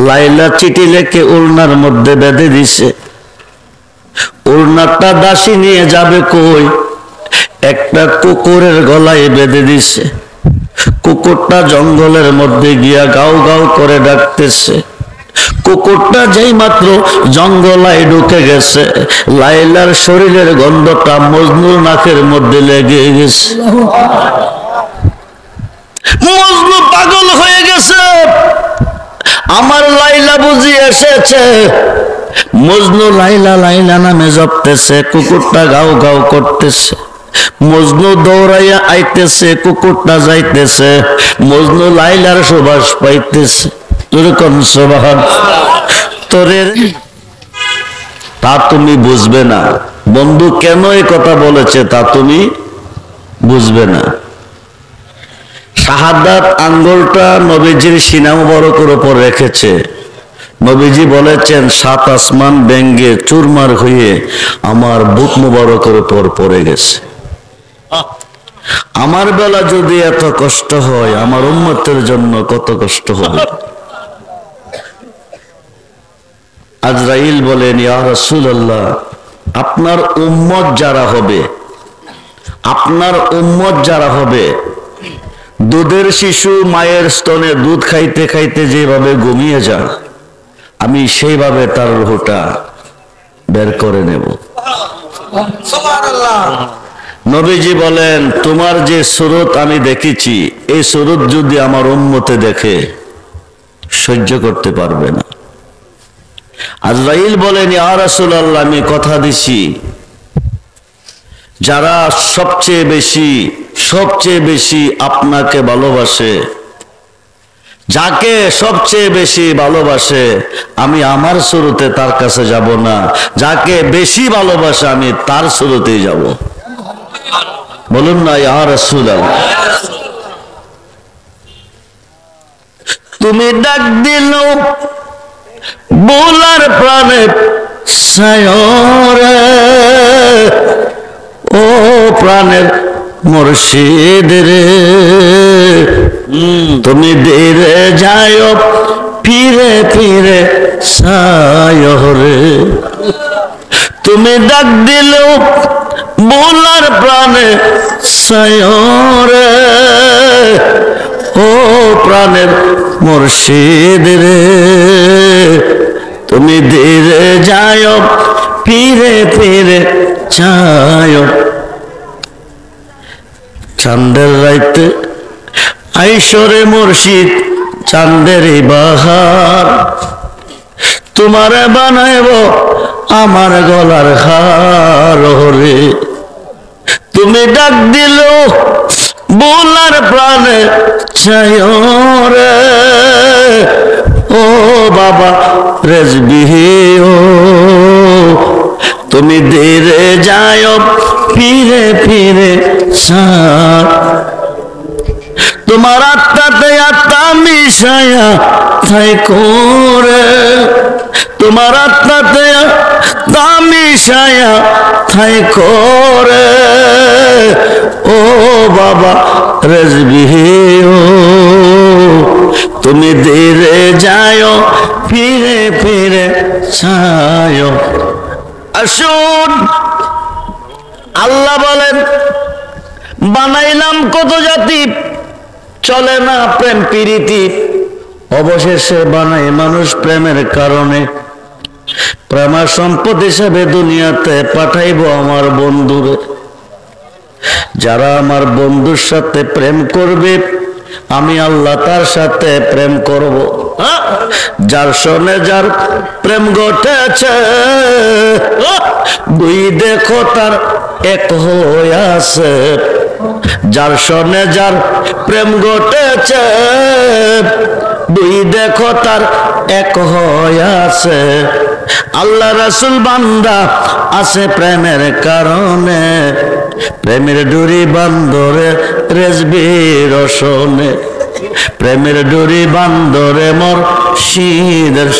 লাইলা চিঠি লেখে ওড়নার মধ্যে বেঁধে দিছে। ওড়নাটা দাসী নিয়ে যাবে কই? একটা কুকুরের গলায় বেঁধে দিছে। কুকুরটা জঙ্গলের মধ্যে গিয়া গাও গাও করে ডাকতেছে। কুকুরটা যেই মাত্র জঙ্গলায় ঢুকে গেছে, লাইলার শরীরের গন্ধটা মজনুর নাকের মধ্যে লেগে গেছে। মজনু পাগল হয়ে গেছে, আমার লাইলা বুঝি এসেছে। মজনু লাইলা লাইলা নামে জপতেছে, কুকুরটা গাও গাও করতেছে। মজনু দৌড়াইয়া আইতেছে, কুকুরটা যাইতেছে। মজনু লাইলার সুবাস পাইতেছে। এরকম সুবহানাল্লাহ। তোরে তা তুমি বুঝবে না। বন্ধু কেন এই কথা বলেছে তা তুমি বুঝবে না। শাহাদাত আঙ্গুলটা নবীজির সিনা মুবারকের উপর রেখেছে। নবীজি বলেছেন, 7 আসমান ভেঙে চুরমার হয়ে আমার বুক মুবারকের উপর পড়ে গেছে। আমার বেলা যদি এত কষ্ট হয়, আমার উম্মতের জন্য কত কষ্ট হবে। আজরাইল বলেন, ইয়া রাসূলুল্লাহ, আপনার উম্মত যারা হবে, আপনার উম্মত যারা হবে, দুধের শিশু মায়ের স্তনে দুধ খাইতে খাইতে যেভাবে ঘুমিয়ে যায়, আমি সেইভাবে তার রূহটা বের করে নেব। সুবহানাল্লাহ। নবীজি বলেন, তোমার যে সুরত আমি দেখেছি, এই সুরত যদি আমার উম্মতে দেখে সহ্য করতে পারবে না। আজরাইল বলেন, ইয়া রাসূলুল্লাহ, আমি কথা দিছি, যারা সবচেয়ে বেশি আপনাকে ভালোবাসে, যাকে সবচেয়ে বেশি ভালোবাসে, আমি আমার সুরতে তার কাছে যাব না। যাকে বেশি ভালোবাসে আমি তার সুরতেই যাব। বলুন না ইয়া রাসূলুল্লাহ। তুমি ডাক দিলো বোলার প্রাণে সায়রে, ও প্রাণের মুর্শিদ রে, তুমি ধীরে যায় ফিরে ফিরে সায়রে। তুমি ডাক দিলো বোলার প্রাণে সায়রে, ও প্রাণের মুর্শিদ রে, তুমি ধীরে যায় ফিরে ফিরে যায়। চাঁদের রাইতে আইসরে মুর্শিদ চাঁদের বাহার, তোমারে বানাইব আমার গলার হার রে। তুমি ডাক দিল বোলার প্রাণে চায় রে, ও বাবা রেজবি, ও তুমি ধীরে যায় ফিরে ফিরে সার। তোমার আত্মাতে আত্মা মিশায়া তাই করে, তোমার আত্মাতে আত্মা মিশায়া তাই করে, ও বাবা রেজবি, ও তুমি ধীরে যায় ফিরে ফিরে ছায়। আসুন, আল্লাহ বলেন, বানাইলাম কত জাতি, চলে না প্রেম প্রীতি, অবশেষে বানাই মানুষ প্রেমের কারণে। প্রেমা সম্পদ হিসাবে দুনিয়াতে পাঠাইব আমার বন্ধুরে। যারা আমার বন্ধুর সাথে প্রেম করবে, আমি আল্লাহ তার সাথে প্রেম করব। যার সনে যার প্রেম ঘটেছে, দুই দেখো তার এক হয়ে আছে। যার সনে যার প্রেম ঘটেছে, দুই দেখো তার এক হয়ে আছে। আল্লাহ রাসূল বান্দা আছে প্রেমের কারণে, প্রেমের ডুরি বান্দরে রেজবি রসনে, প্রেমের ডুরি বান্দরে মুর্শিদের।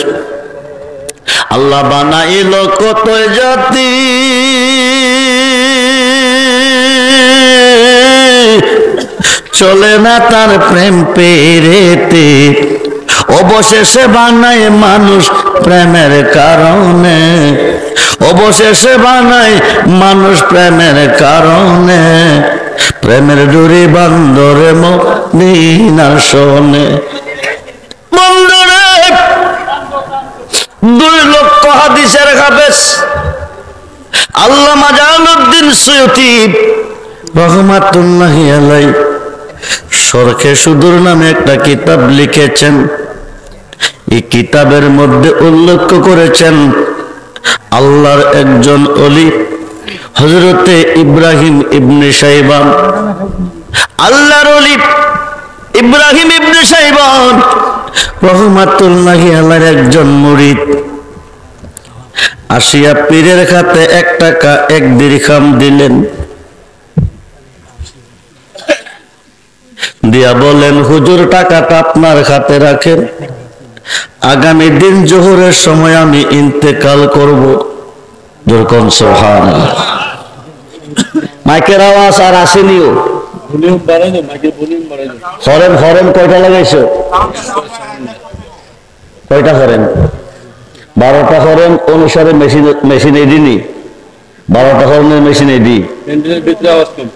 আল্লাহ বানাইল কত জাতি, চলে না তার প্রেম পেরেতে, অবশেষে বানায় মানুষ প্রেমের কারণে, অবশেষে বানায় মানুষ প্রেমের কারণে, প্রেমের ডুরি বান্দরে মদিনার শোনে। বন্ধুরে 2 লক্ষ হাদিসের হাফেজ আল্লামা জালালউদ্দিন সুয়ুতী রহমাতুল্লাহি আলাইহি শরহে সুদূর নামে একটা কিতাব লিখেছেন। এই কিতাবের মধ্যে উল্লেখ করেছেন আল্লাহর একজন ওলি হযরতে ইব্রাহিম ইবনে শাইবান, আল্লাহর ওলি ইব্রাহিম ইবনে শাইবান রহমাতুল্লাহি আলাইহির একজন মুরিদ আসিয়া পীরের হাতে 1 টাকা 1 দিরহাম দিলেন, দিয়া বলেন, হুজুর টাকাটা আপনার হাতে রাখেন, আগামী দিন জোহরের সময় আমি ইন্তেকাল করব। যেরকম সুবহানাল্লাহ। মাইকের আওয়াজ আর আসেনিও, ভলিউম বাড়াই দাও, মাইকের ভলিউম বাড়াই দাও। হরেন হরেন কয়টা লাগাইছো? কয়টা হরেন? 12টা হরেন অনুসারে মেশিনে দিনি, 12টা হরেনের মেশিনে দিই। ভিতরে আওয়াজ কম।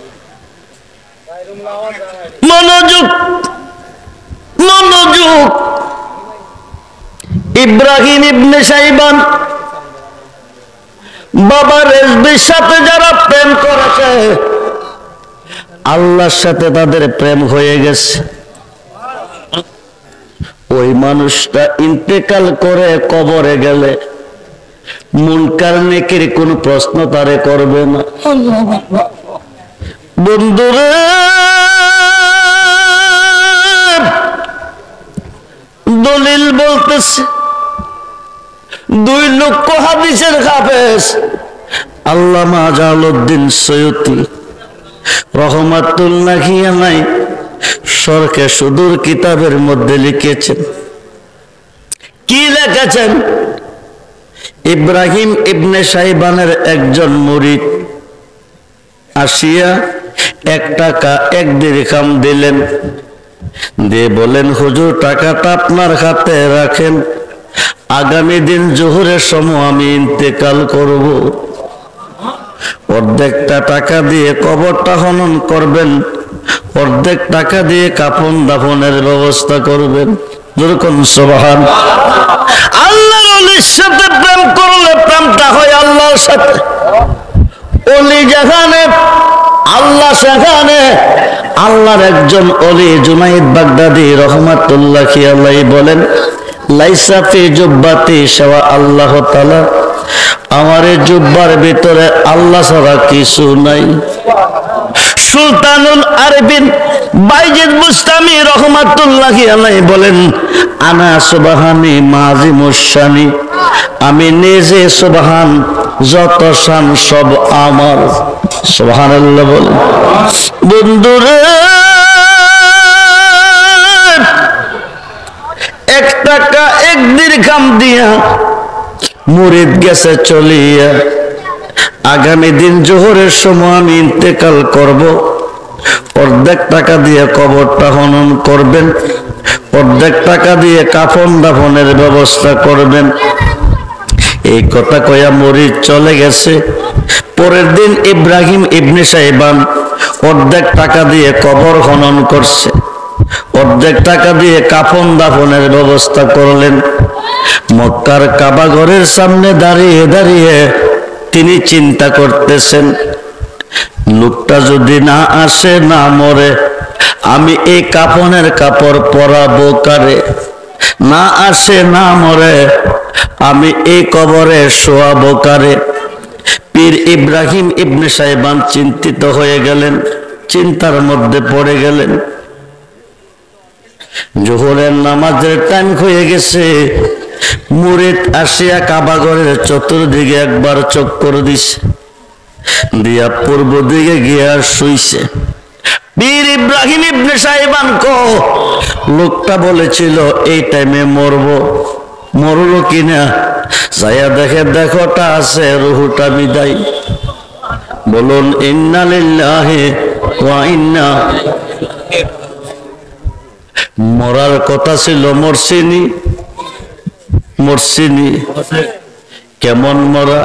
মনোযোগ মনোযোগ। ইব্রাহিম ইবনে শাইবান বাবা রেজবির সাথে যারা প্রেম করেছে আল্লাহর সাথে তাদের প্রেম হয়ে গেছে। ওই মানুষটা ইন্তেকাল করে কবরে গেলে মুনকার নেকির কোন প্রশ্ন তারে করবে না। বন্ধুরে দলিল বলতেছে 2 লক্ষ হাদিসের হাফেজ আল্লামা জালালউদ্দিন সুয়ুতী রহমাতুল্লাহি আলাইহি শরহে সুদূর কিতাবের মধ্যে লিখেছেন। কি লিখেছেন? ইব্রাহিম ইবনে শাইবানের একজন মুরিদ আসিয়া 1 টাকা 1 দিরহাম দিলেন, দিয়ে বলেন, হুজুর টাকাটা আপনার হাতে রাখেন, আগামী দিন জোহরের সময় আমি ইন্তেকাল করব। অর্ধেকটা টাকা দিয়ে কবরটা খনন করবেন, অর্ধেক টাকা দিয়ে কাফন দাফনের ব্যবস্থা করবেন। যেরকম সুবহানাল্লাহ। আল্লাহর ওলির সাথে প্রেম করলে প্রেমটা হয় আল্লাহর সাথে। ওলি যেখানে আল্লাহ সেখানে। আল্লাহর একজন ওলি জুনাইদ বাগদাদি রহমাতুল্লাহি আলাইহি বলেন, লাইসা ফি জুব্বাতি শাওয়া আল্লাহ তাআলা, আমার জুব্বার ভিতরে আল্লাহ ছাড়া কিছু নাই। সুলতানুল আরবিন বাইজিদ বুস্তামি রহমাতুল্লাহি আলাইহি বলেন, আনা সুবহানি মাযিমুশ শানি, আমি নিজে সুবহান, যত শান সব আমার। সুবহানাল্লাহ বলেন। বন্ধুরে 1 টাকা 1 দিরহাম দিয়া মুরিদ গেছে চলিয়া, আগামী দিন জোহরের সময় আমি ইন্তেকাল করব। অর্ধেক টাকা দিয়ে কবরটা খনন করবেন, অর্ধেক টাকা দিয়ে কাফন দাফনের ব্যবস্থা করবেন। এই কথা কয়া মুরিদ চলে গেছে। পরের দিন ইব্রাহিম ইবনে শাইবান অর্ধেক টাকা দিয়ে কবর খনন করছে, অর্ধেক টাকা দিয়ে কাফন দাফনের ব্যবস্থা করলেন। মক্কার কাবা ঘরের সামনে দাঁড়িয়ে দাঁড়িয়ে তিনি চিন্তা করতেছেন, লোকটা যদি না আসে, না মরে, আমি এই কাফনের কাপড় পরাবো কারে? না আসে, না মরে, আমি এই কবরে শোয়াবো কারে? পীর ইব্রাহিম ইবনে শাইবান চিন্তিত হয়ে গেলেন, চিন্তার মধ্যে পড়ে গেলেন। জোহরের নামাজের টাইম হয়ে গেছে। মুরিদ আসিয়া কাবা ঘরের চতুর্দিকে একবার চক্কর দিছে, দিয়া পূর্ব দিকে গিয়া শুইছে। পীর ইব্রাহিম ইবনে শাইবান লোকটা বলেছিল এই টাইমে মরবো, মরলো কিনা যাইয়া দেখে, দেখোটা আছে, রুহুটা বিদায়। বলুন ইন্না লিল্লাহি ওয়া ইন্না। মরার কথা ছিল, মরছিনি? মরছিনি? কেমন মরা?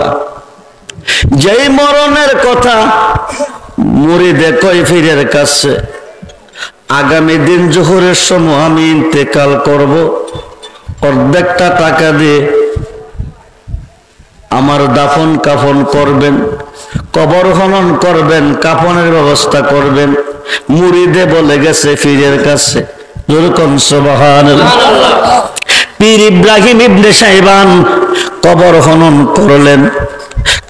যেই মরণের কথা মুরিদে কয় পীরের কাছে, আগামী দিন জোহরের সময় আমি ইন্তেকাল করব, অর্ধেকটা টাকা দিয়ে আমার দাফন কাফন করবেন, কবর খনন করবেন, কাফনের ব্যবস্থা করবেন। মুরিদে বলে গেছে পীরের কাছে, যেরকম সুবহানাল্লাহ। পীর ইব্রাহিম ইবনে সাইবান কবর খনন করলেন,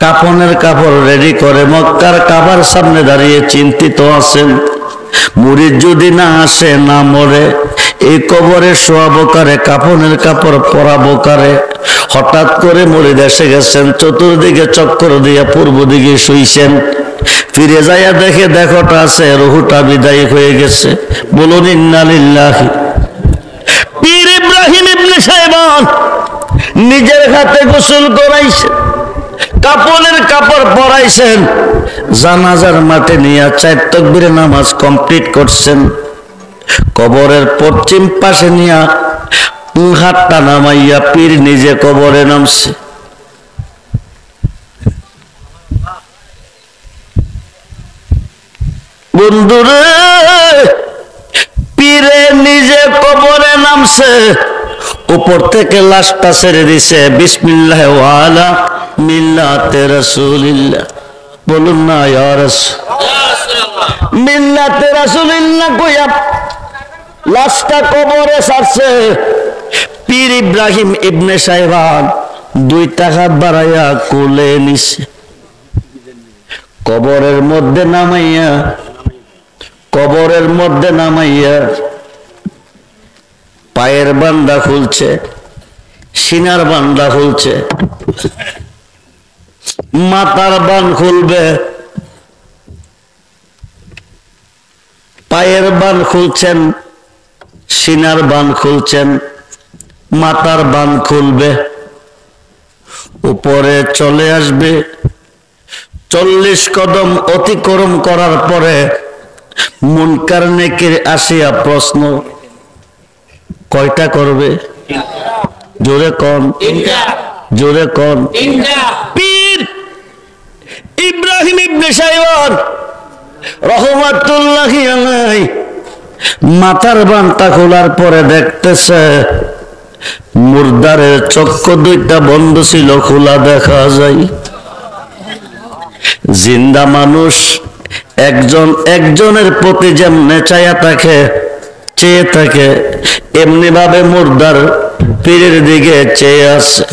কাফনের কাপড় রেডি করে মক্কার কাবার সামনে দাঁড়িয়ে চিন্তিত আছেন, মুরিদ যদি না আসে, না মরে, এই কবরে শোয়াবো কারে, কাফনের কাপড় পরাবো কারে। হঠাৎ করে মুরিদ এসে গেছেন, চতুর্দিকে চক্কর দিয়ে পূর্ব দিকে শুইছেন। ফিরে যাইয়া দেখে দেখোটা আছে, রুহুটা বিদায় হয়ে গেছে। বলুন ইন্না লিল্লাহি। পীর ইব্রাহিম ইবনে সাইবান নিজের হাতে গোসল করাইছে, কাপড়ের কাপড় পরাইছেন, জানাজার মাঠে নিয়ে 4 তাকবীরে নামাজ কমপ্লিট করছেন। কবরের পশ্চিম পাশে নিয়ে হাতটা নামাইয়া পীর নিজে কবরে নামছে। বন্ধুরে, পীরে নিজে কবরে নামছে, উপর থেকে লাশটা ছেড়ে দিছে, বিসমিল্লাহ ওয়ালা মিল্লাতে রাসূলিল্লাহ। বলুন না ইয়া রাসূলুল্লাহ। মিল্লাতে রাসূলিল্লাহ কইয়া লাশটা কবরে ছাড়ছে। পীর ইব্রাহিম ইবনে সাইবান 2টা হাত বাড়াইয়া কোলে নিছে, কবরের মধ্যে নামাইয়া, কবরের মধ্যে নামাইয়া পায়ের বান্দা খুলছে, সিনার বান্দা খুলছে, মাথার বান খুলবে, পায়ের বান খুলছেন, সিনার বান খুলছেন, মাথার বান খুলবে, উপরে চলে আসবে। 40 কদম অতিক্রম করার পরে মুনকার নেকির আসিয়া প্রশ্ন, কয়টা করবে? জোরে কোন, জোরে কোন। পীর ইব্রাহিম ইবনে সাইবান রহমাতুল্লাহি আলাইহি মাথার বানটা খোলার পরে দেখতেছে মুর্দারের চক্ষু 2টা বন্ধ ছিল, খোলা দেখা যায়। জিন্দা মানুষ একজন একজনের প্রতি যেমনে চায়া থাকে, চেয়ে থাকে, এমনি ভাবে মুর্দার পীরের দিকে চেয়ে আছে।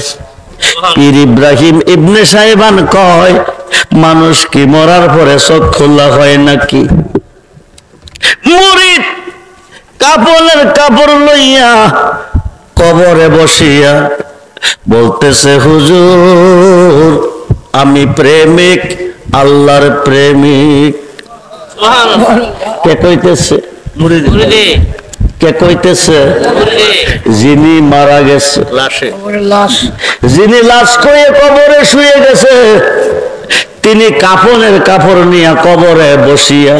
পীর ইব্রাহিম ইবনে সাইবান কয়, মানুষ কি মরার পরে চোখ খোলা হয় নাকি? মুরিদ কাপড়ের কাপড় লইয়া কবরে বসিয়া বলতেছে, হুজুর আমি প্রেমিক, আল্লাহর প্রেমিক। কে কইতেছে? মুরিদে। কে কইতেছে? যিনি মারা গেছে, যিনি লাশ কয়ে কবরে শুয়ে গেছে, তিনি কাফনের কাপড় নিয়ে কবরে বসিয়া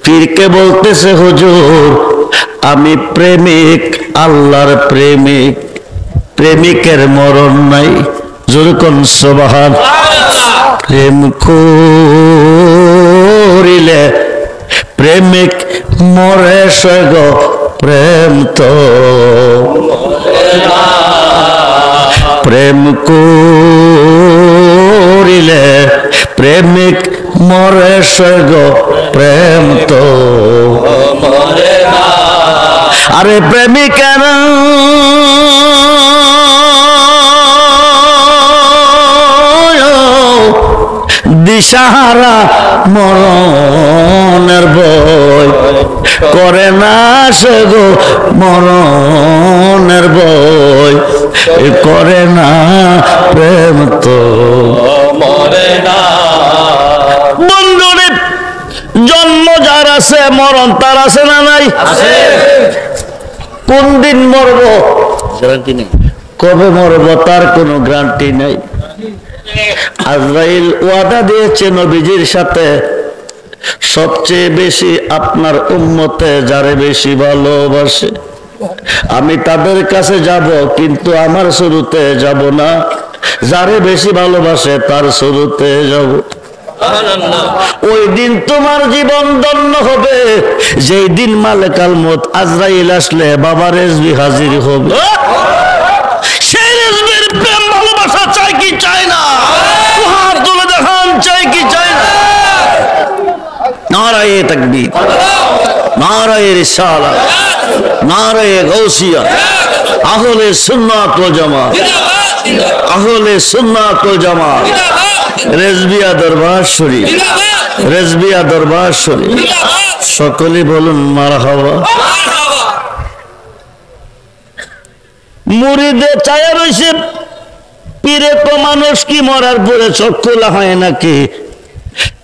পীরকে বলতেছে, হুজুর আমি প্রেমিক, আল্লাহর প্রেমিক, প্রেমিকের মরণ নাই। যেরকম সুবহানাল্লাহ। প্রেম করিলে প্রেমিক মরে সগ, প্রেম তো প্রেম করিলে প্রেমিক মরে সগ, প্রেম তো আরে প্রেমিকের দিশাহারা মরণের ভয় করে না সে গো, মরণের ভয় করে না, প্রেম তো মরে না। বন্ধুরে, জন্ম যার আছে মরণ তার আছে না নাই? কোন দিন মরব গ্যারান্টি নেই, কবে মরব তার কোনো গ্যারান্টি নেই। আজরাইল ওয়াদা দিয়েছে নবীজির সাথে, সবচেয়ে বেশি আপনার উম্মতে যারে বেশি ভালোবাসে, আমি তাদের কাছে যাব, কিন্তু আমার শুরুতে যাব না, যারে বেশি ভালোবাসে তার শুরুতে যাব। ওই দিন তোমার জীবন ধন্য হবে, যেই দিন মালেকাল মউত আজরাইল আসলে বাবা রেজভী হাজির হবে। সেই রেজভীর প্রেম ভালোবাসা চাই কি চাই না? হাত তুলে দেখান, চাই কি চাই না? নারায়ে তাকবীর, নারায়ে রিসালাত, নারায়ে গাউসিয়া, আহলে সুন্নাত ওয়াল জামাত, আহলে সুন্নাত ওয়াল জামাত। রেজবিয়া দরবার শরীফ, রেজবিয়া দরবার শরীফ। সকলে বলুন মারহাবা। মুরিদে চায়া রইছে, পীরে তো মানুষ কি মরার পরে চোখ খোলা হয় নাকি?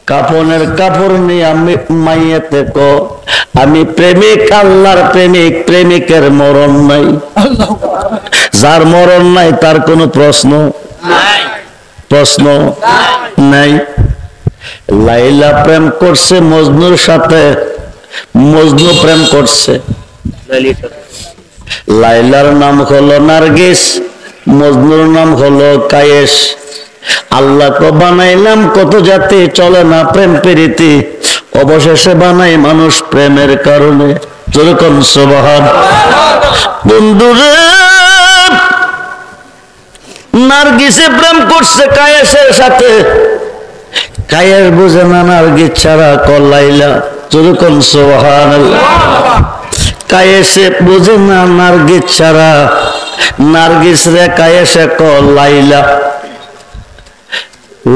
কাপনের কাপড় নিয়ে আমি মাইয়াতে কো, আমি প্রেমিক, আল্লাহর প্রেমিক। প্রেমিকের মরণ নাই, যার মরণ নাই তার কোনো প্রশ্ন নাই। লাইলা প্রেম করছে মজনুর সাথে, মজনু প্রেম করছে। লাইলার নাম হলো নার্গিস, মজনুর নাম হলো কায়েস। আল্লাহ তো বানাইলাম কত জাতি, চলে না প্রেম প্রীতি, অবশেষে বানাই মানুষ প্রেমের কারণে। যেরকম সুবহান। বন্ধুরে, নার্গিসে প্রেম করছে কায়েসের সাথে, কায়েস বুঝে না নার্গিস ছাড়া লাইলা। যেরকম সুবহানাল্লাহ। কায়েসে বুঝে না নার্গিস ছাড়া, নার্গিস রে কায়েসে লাইলা।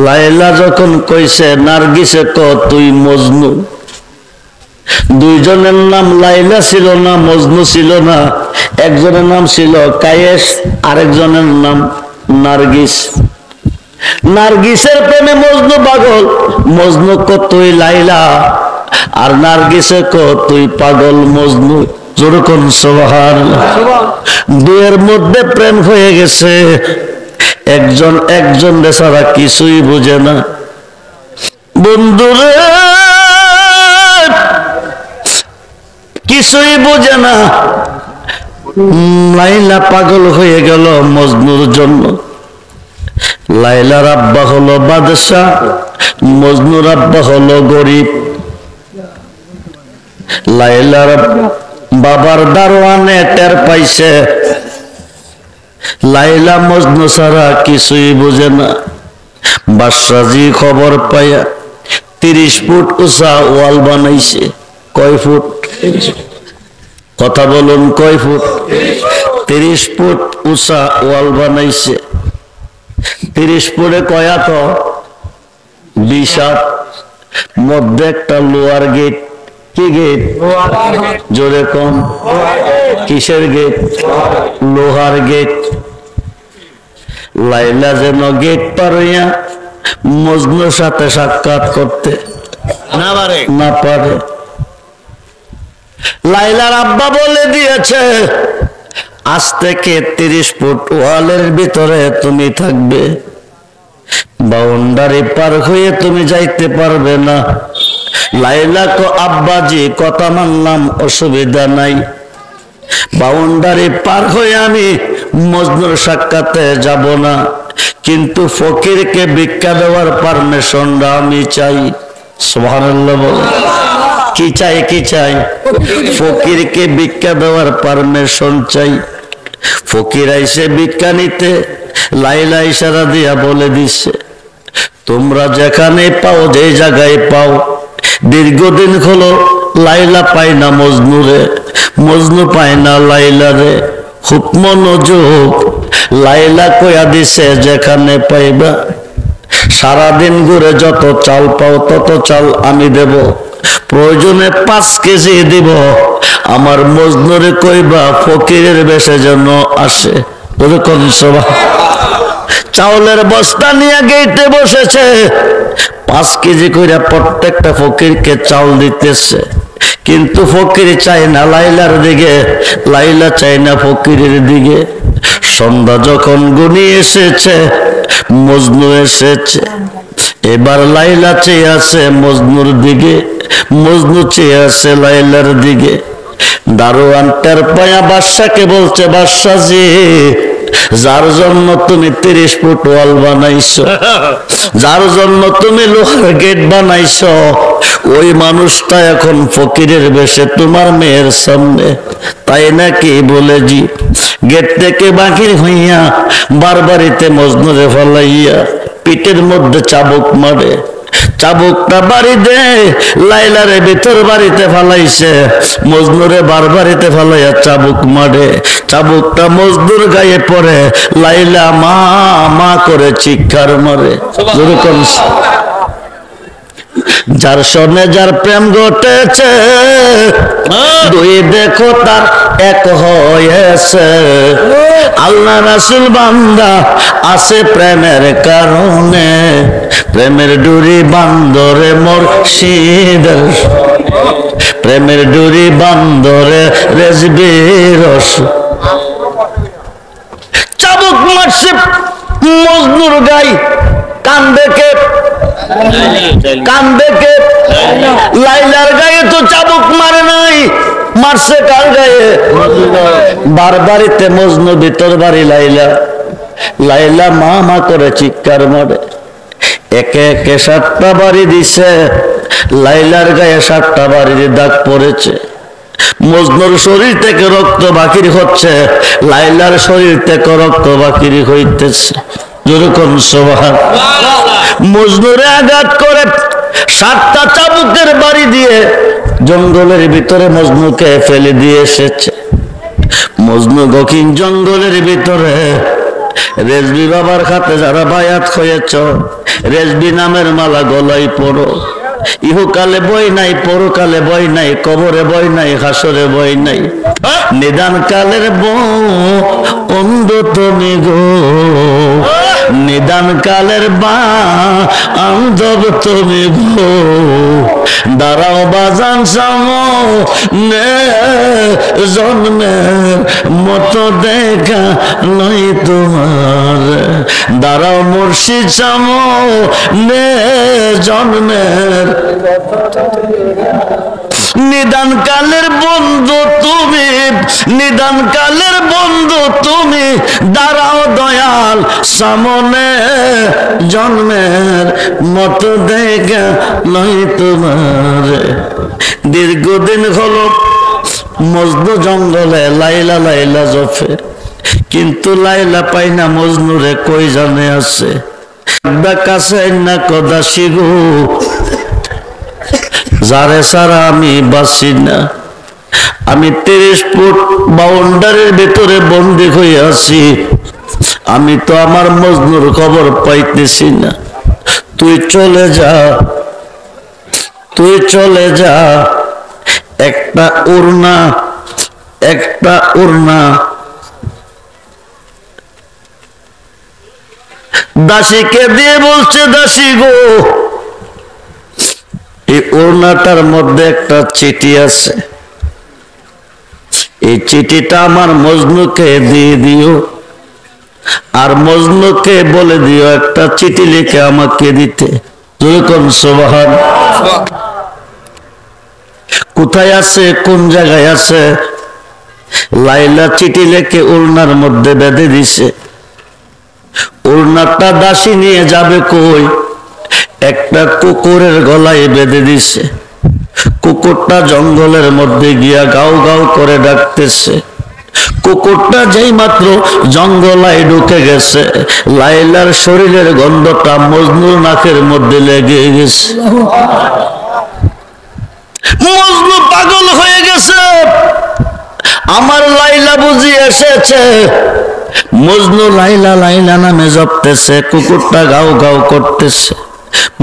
লাইলা যখন কইছে নার্গিসে তুই মজনু। দুইজনের নাম লাইলা ছিল না, মজনু ছিল না। একজনের নাম ছিল কায়েস, আরেকজনের নাম নার্গিস। নার্গিসের প্রেমে মজনু পাগল। মজনু তুই লাইলা, আর নার্গিসে তুই পাগল মজনু। যেরকম সুবহানাল্লাহ। দুয়ের মধ্যে প্রেম হয়ে গেছে, একজন একজন ছাড়া কিছুই বুঝে না। বন্ধুরে, কিছুই বুঝে না। লাইলা পাগল হয়ে গেল মজনুর জন্য। লাইলার আব্বা হলো বাদশা, মজনুর আব্বা হলো গরিব। লাইলার বাবার দারোয়ানে টের পাইছে লাইলা মজনু ছাড়া কিছুই বুঝে না। বাদশাজি খবর পাইয়া 30 ফুট উঁচা ওয়াল বানাইছে। কয় ফুট? কথা বলুন, কয় ফুট? 30 ফুট উঁচা ওয়াল বানাইছে। 30 ফুটে কয়া তো 20 হাত। মধ্যে একটা লোহার গেট। কি গেট? জোরে কম। কিসের গেট? লোহার গেট। লাইলা যেন গেট পার হইয়া মজনুর সাথে সাক্ষাৎ করতে না পারে। লাইলার আব্বা বলে দিয়েছে, আজ থেকে 30 ফুট ওয়ালের ভিতরে তুমি থাকবে, বাউন্ডারি পার হয়ে তুমি যাইতে পারবে না। লাইলা কো আব্বাজি কথা মানলাম, অসুবিধা নাই। বাউন্ডারি পার হয়ে আমি মজনুর সাক্ষাতে যাব না, কিন্তু ফকিরকে ভিক্ষা দেওয়ার পারমিশনটা আমি চাই। সুবহানাল্লাহ বলে। কি চাই? কি চাই? ফকিরকে ভিক্ষা দেওয়ার পারমিশন চাই। ফকির আইসে ভিক্ষা নিতে, লাইলা ইশারা দিয়া বলে দিচ্ছে, তোমরা যেখানে পাও, যে জায়গায় পাও। দীর্ঘদিন হলো লাইলা পায় না মজনুরে, মজনু পায় না লাইলা রে। খুব মনোযোগ। লাইলা কয়া দিছে, যেখানে পাইবা সারাদিন ঘুরে যত চাল পাও তত চাল আমি দেব, প্রয়োজনে 5 কেজি দিব। আমার মজনুরে কইবা ফকিরের বেশে যেন আসে। ওরকম সভা। চাউলের বস্তা নিয়ে গেইটে বসেছে, 5 কেজি করে প্রত্যেকটা ফকিরকে চাউল দিতেছে। কিন্তু ফকির চায় না লাইলার দিকে, লাইলা চায় না ফকিরের দিকে। সন্ধ্যা যখন ঘনিয়ে এসেছে, মজনু এসেছে। এবার লাইলা চেয়ে আছে মজনুর দিকে, মজনু চেয়ে আছে লাইলার দিকে। দারোয়ান টের পায়া বাদশাকে বলছে, বাদশা জি, যার জন্য তুমি 30 ফুট ওয়াল বানাইছো, যার জন্য তুমি লোহার গেট বানাইছো, ওই মানুষটা এখন ফকিরের বেশে তোমার মেয়ের সামনে। তাই নাকি? বলে জি। গেট থেকে বাহির হইয়া বারবারিতে মজনুরে ফলাইয়া পিঠের মধ্যে চাবুক মারে। চাবুকটা বাড়ি দে লাইলারে ভিতর বাড়িতে ফালাইছে, মজনুরে বারবারিতে ফালাইয়া চাবুক মারে। চাবুকটা মজনুর গায়ে পড়ে, লাইলা মা মা করে চিৎকার মারে। যার সনে যার প্রেম ঘটেছে, দুই দেখো তার এক হয়েছে। আল্লাহ রাসূল বান্দা আছে প্রেমের কারণে, প্রেমের ডুরি বান্দরে মুর্শিদের, প্রেমের ডুরি বান্দরে রেজবি রস। চাবুক মারছে মজনুর গাই, কান দেখে কান দেখে লাইলার গায়ে তো চাবুক মারে নাই, মারছে কার গায়ে? বারবারিতে মজনু ভিতর বাড়ি লাইলা, লাইলা মা মা করে চিৎকার মারে। একে একে 7টা বাড়ি দিছে, লাইলার গায়ে 7টা বাড়ির দাগ পড়েছে। মজনুর শরীর থেকে রক্ত বাকির হচ্ছে, লাইলার শরীর থেকে রক্ত বাকির হইতেছে। যেরকম সুবহানাল্লাহ। মজনুরে আঘাত করে 7টা চাবুকের বাড়ি দিয়ে জঙ্গলের ভিতরে মজনুকে ফেলে দিয়ে এসেছে। মজনু দক্ষিণ জঙ্গলের ভিতরে রেজবি বাবার হাতে যারা বায়াত হয়েছ, রেজবি নামের মালা গলায় পড়ো। ইহকালে বই নাই, পরকালে বই নাই, কবরে বই নাই, হাসরে বই নাই। নিদান কালের বন্ধু তুমি গো, নিদান কালের বান্ধব তুমি গো। দাঁড়াও বাজান সামনে, জন্মের মতো দেখা নয় তোমার। দাঁড়াও মুর্শিদ সামনে, জন্মের নিদান কালের বন্ধু তুমি, নিদান কালের বন্ধু তুমি। দাঁড়াও দয়াল সামনে, জন্মের মতো দেখা নয় তোমার। দীর্ঘদিন হলো মজনু জঙ্গলে লাইলা লাইলা জফে, কিন্তু লাইলা পাই না মজনুরে, কই জানে আছে। কাছে না কদা শিগু, যারে সারা আমি বাঁচি না। আমি 30 ফুট বাউন্ডারির ভেতরে বন্দি হয়ে আছি, আমি তো আমার মজনুর খবর পাইতেছি না। তুই চলে যা, তুই চলে যা। একটা উড়না, একটা উড়না দাসীকে দিয়ে বলছে, দাসী গো, এই ওড়নাটার মধ্যে একটা চিঠি আছে, এই চিঠিটা আমার মজনুকে দিয়ে দিও, আর মজনুকে বলে দিও একটা চিঠি লিখে আমাকে দিতে। যেরকম সুবহানাল্লাহ। কোথায় আছে, কোন জায়গায় আছে? লাইলা চিঠি লিখে ওড়নার মধ্যে বেঁধে দিছে। ওড়নাটা দাসী নিয়ে যাবে কই? একটা কুকুরের গলায় বেঁধে দিছে। কুকুরটা জঙ্গলের মধ্যে গিয়া গাও গাও করে ডাকতেছে। কুকুরটা যেই মাত্র জঙ্গলায় ঢুকে গেছে, লাইলার শরীরের গন্ধটা মজনুর নাকের মধ্যে লেগে গেছে। মজনু পাগল হয়ে গেছে, আমার লাইলা বুঝি এসেছে। মজনু লাইলা লাইলা নামে জপতেছে, কুকুরটা গাও গাও করতেছে।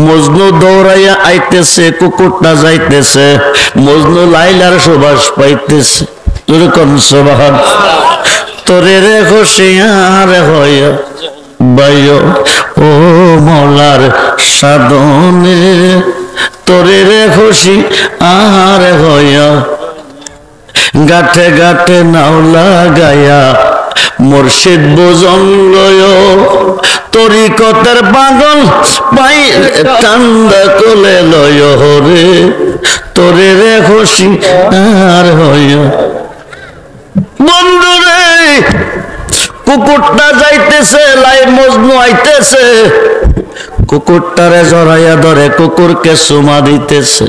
মজনু দৌড়াইয়া আইতেছে, কুকুরটা যাইতেছে। মজনু লাইলার সুবাস পাইতেছে। এরকম সুবহানাল্লাহ। তোরে রে হুঁশিয়ার হইয়া বাইও ও মওলার সাধনে, তোরে রে হুঁশিয়ার হইয়া গাঁঠে গাঁঠে নাও লাগাইয়া মুর্শিদ বুঝন লয় তরিকতের পাগল পাই কান্দা কোলে লয় রে তোরে রে খুশি আর হয় বন্ধুরে কুকুরটা যাইতেছে লাই মজনু আইতেছে কুকুরটারে জড়াইয়া ধরে কুকুরকে চুমা দিতেছে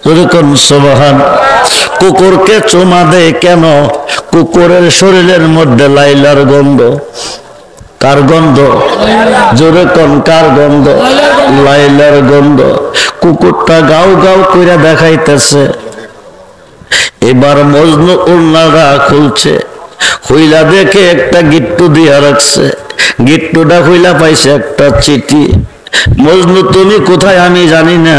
যেরকম সুবহান কুকুরকে চুমা দেয় কেন কুকুরের শরীরের মধ্যে লাইলার গন্ধ কার গন্ধ যেরকম কার গন্ধ লাইলার গন্ধ কুকুরটা গাও গাও কইরা দেখাইতেছে এবার মজনু ওড়নাটা খুলছে খুইলা দেখে একটা গিট্টু দিয়া রাখছে গিট্টুটা খুইলা পাইছে একটা চিঠি মজনু তুমি কোথায় আমি জানি না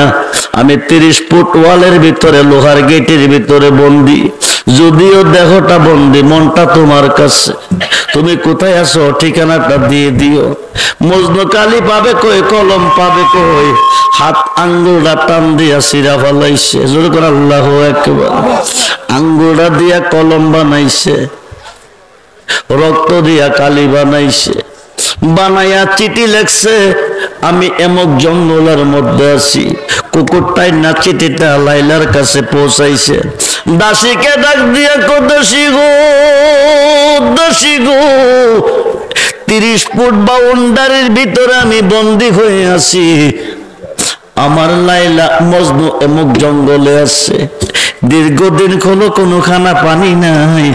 আমি 30 ফুট ওয়ালের ভিতরে লোহার গেটের ভিতরে বন্দি যদিও দেহটা বন্দি মনটা তোমার কাছে তুমি কোথায় আছো ঠিকানাটা দিয়ে দিও মজনু কালি পাবে কই কলম পাবে কই হাত আঙ্গুলটা টান দিয়া সিরা ফলাইছে জোরে করে আল্লাহু আকবার আঙ্গুলটা দিয়া কলম বানাইছে রক্ত দিয়া কালি বানাইছে বানাইয়া চিঠি লেখছে আমি এমক জঙ্গলের মধ্যে আছি কুকুরটাই না চিঠিটা লাইলার কাছে পৌঁছাইছে দাসীকে ডাক দিয়া দাসী গো 30 ফুট বাউন্ডারির ভিতরে আমি বন্দী হয়ে আছি আমার লাইলা মজনু এমক জঙ্গলে আছে দীর্ঘদিন কোনো খানা পানি নাই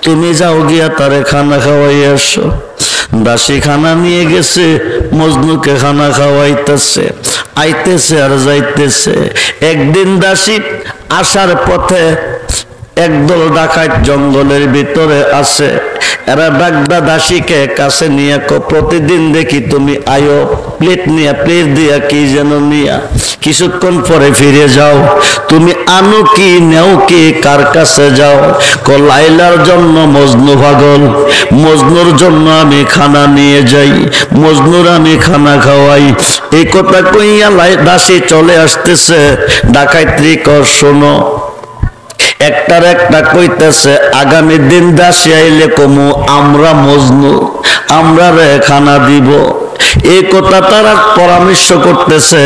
তুমি যাও গিয়া তারে খানা খাওয়াই আসো দাসী খানা নিয়ে গেছে মজনুকে খানা খাওয়াইতেছে আইতেছে আর যাইতেছে একদিন দাসী আসার পথে একদল ডাকাত জঙ্গলের ভিতরে আছে এরা ডাকদা দাসীকে কাছে নিয়ে প্রতিদিন দেখি তুমি আয়ো প্লেট দিয়া কি যেন নিয়া কিছুক্ষণ পরে ফিরে যাও তুমি আনো কি নেও কি কার কাছে যাও লাইলার জন্য মজনু পাগল মজনুর জন্য আমি খানা নিয়ে যাই মজনুর আমি খানা খাওয়াই এই কথা কইয়া দাসী চলে আসতেছে ডাকাইত্রী কর শোনো একটার একটা কইতেছে আগামী দিন দাসী আইলে কমু আমরা মজনু আমরা রে খানা দিব এই কথা তারা পরামর্শ করতেছে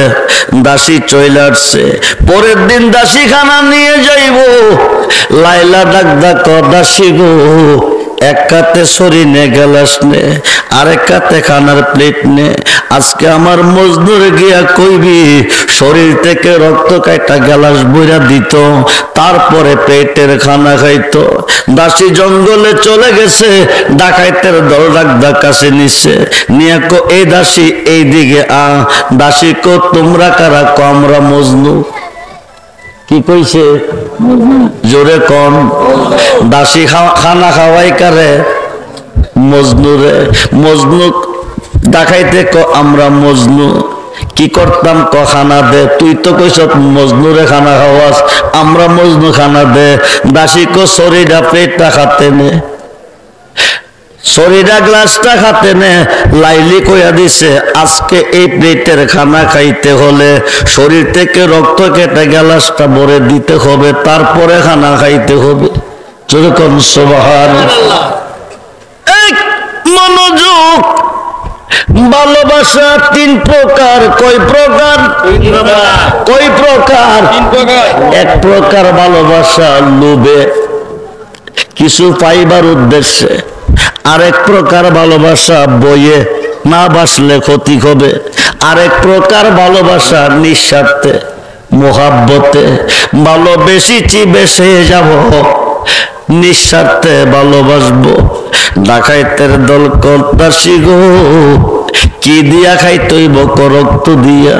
দাসী চলে আসছে পরের দিন দাসী খানা নিয়ে যাইব লাইলা ডাক দাসী গো এক কাতে সরি নে গ্লাস নে আরেক কাতে খানার প্লেট নে আজকে আমার মজনুর গিয়া কইবি শরীর থেকে রক্ত কাটা গ্লাস বইরা দিত তারপরে পেটের খানা খাইতো দাসী জঙ্গলে চলে গেছে ডাকাইতের দল ডাক কাছে নিচ্ছে নিয়ে কো এই দাসী এই দিকে দাসী কো তোমরা কারা কো আমরা মজনু কি কইছে জোরে কোন দাসী খানা খাওয়াই কারে মজনুরে মজনু দেখাইতে ক আমরা মজনু কি করতাম ক খানা দে তুই তো কইছ মজনুরে খানা খাওয়াস আমরা মজনু খানা দে দাসী ক শরীরা পেটটা খাতে নে শরীরা গ্লাসটা খাতে নে লাইলি কইয়া দিছে আজকে এই প্লেটের খানা খাইতে হলে শরীর থেকে রক্ত কেটে গ্লাসটা ভরে দিতে হবে তারপরে খানা খাইতে হবে যেরকম সুবহানাল্লাহ এক মনোযোগ ভালোবাসা 3 প্রকার কয় প্রকার কয় প্রকার এক প্রকার ভালোবাসা লোভে কিছু পাইবার উদ্দেশ্যে আরেক প্রকার ভালোবাসা বইয়ে না বাসলে ক্ষতি হবে আরেক প্রকার ভালোবাসা নিঃস্বার্থে মোহাব্বতে ভালোবেসেছি বেসে যাব নিঃস্বার্থে ভালোবাসবো ডাকাইতের দল দাসী গো কি দিয়া খাইতইব রক্ত দিয়া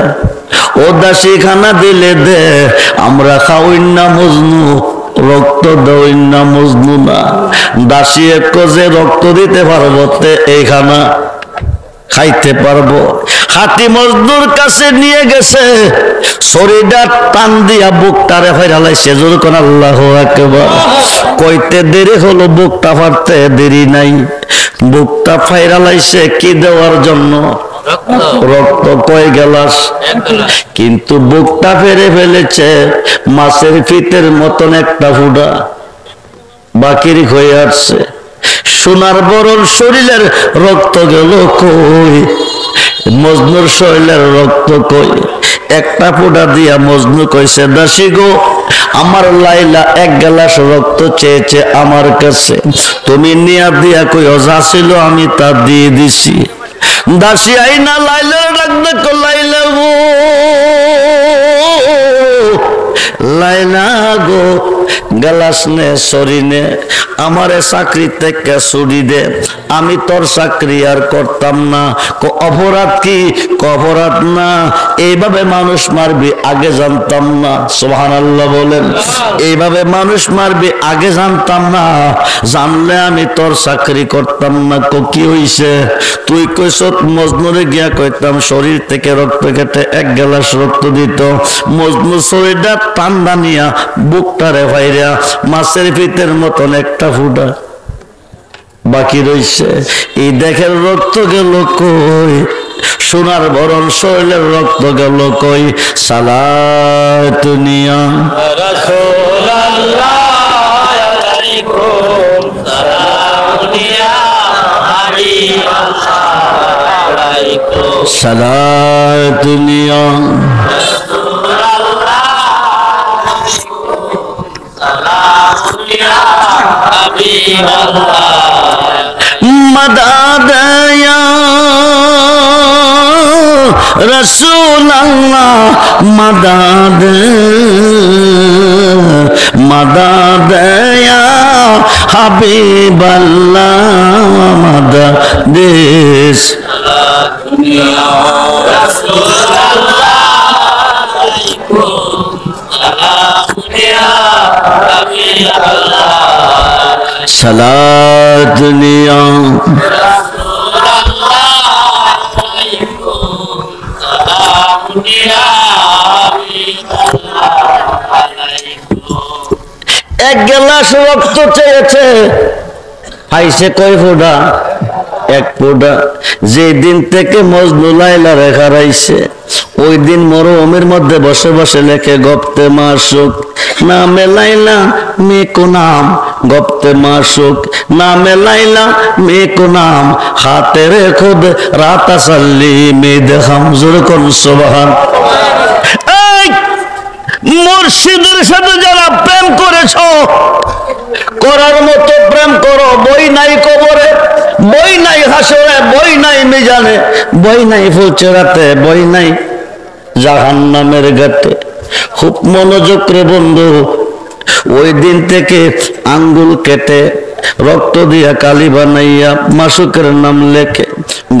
ও দাসী খানা দিলে দে আমরা খাওই না মজনু রক্ত দেওই না মজনু না দাসী এক যে রক্ত দিতে পারবো তে এই খানা খাইতে পারবো হাতি মজদুর কাছে নিয়ে গেছে শরীরটা টান দিয়া বুকটারে ফাইরালাইছে জোর কোন আল্লাহু আকবার কইতে দেরি হলো বুকটা ফাটতে দেরি নাই বুকটা ফাইরালাইছে কি দেওয়ার জন্য রক্ত কয় গ্লাস কিন্তু বুকটা ফেরে ফেলেছে মাছের ফিতের মতন একটা ফুটা বাকির হয়ে আসছে সোনার বরণ শরীরের রক্ত গেল কই, মজনুর শরীরের রক্ত কই। একটা ফোঁটা দিয়া মজনু কইছে, দাসী গো, আমার লাইলা এক গ্লাস রক্ত চেয়েছে আমার কাছে, তুমি নিয়া দিয়া কই যা ছিল আমি তা দিয়ে দিছি। দাসী আইনা লাইলা ডাক দেখো, লাইলা গো, লাইলা গো, গ্লাস নে সরি নে, আমারে চাকরি থেকে ছুটি দে, আমি তোর চাকরি আর করতাম না। অপরাধ কি? অপরাধ না, এইভাবে মানুষ মারবি আগে জানতাম না। সুবহানাল্লাহ বলেন। এইভাবে মানুষ মারবি আগে জানতাম না, জানলে আমি তোর চাকরি করতাম না। কি হইছে? তুই কইস মজনুরে গিয়া কইতাম শরীর থেকে রক্ত কেটে এক গ্লাস রক্ত দিত, মজনু শরীরটা টান্ডা নিয়া বুকটারে ভাইরা মাছের ভিতের মতন একটা ফুটা বাকি রইছে। এই দেখের রক্ত গেল কই, সোনার বরণ শরীরের রক্ত গেল কই। সালাত নিয়া রাসূলুল্লাহ আলাইকুম, সালাম নিয়া হাবিবাল্লাহ আলাইকুম, সালাত নিয়া রাসূলুল্লাহ আলাইকুম, সালাম নিয়া হাবিবাল্লাহ। मदद या रसूल अल्लाह, मदद मदद या हबीब अल्लाह, मदद देश रसूल अल्लाह अलैकुम, सलाम या हबीब अल्लाह, सलात निया এক গ্লাস রক্ত চেয়েছে, পাইছে কয় ফোঁটা? এক ফোঁটা। যে দিন থেকে মজনু লাইলা রেখা রাইছে, ওই দিন মরুভূমির মধ্যে বসে বসে লেখে গপ্তে মাসুক নামে লাইলা মেকো নাম, গপ্তে মাসুক নামে লাইলা মেকো নাম, হাতে রে খুদ রাত সাল্লি মে দেখাম। জোরে কোন সুবহান। মুর্শিদের সাথে যারা প্রেম করেছ, করার মতো প্রেম করো। বই নাই কবরে, বই নাই হাসরে, বই নাই মিজানে, বই নাই ফুলচেরাতে, বই নাই জাহান্নামের ঘাটে। খুব মনোযোগ রে বন্ধু। ওই দিন থেকে আঙ্গুল কেটে রক্ত দিয়া কালি বানাইয়া মাসুকের নাম লেখে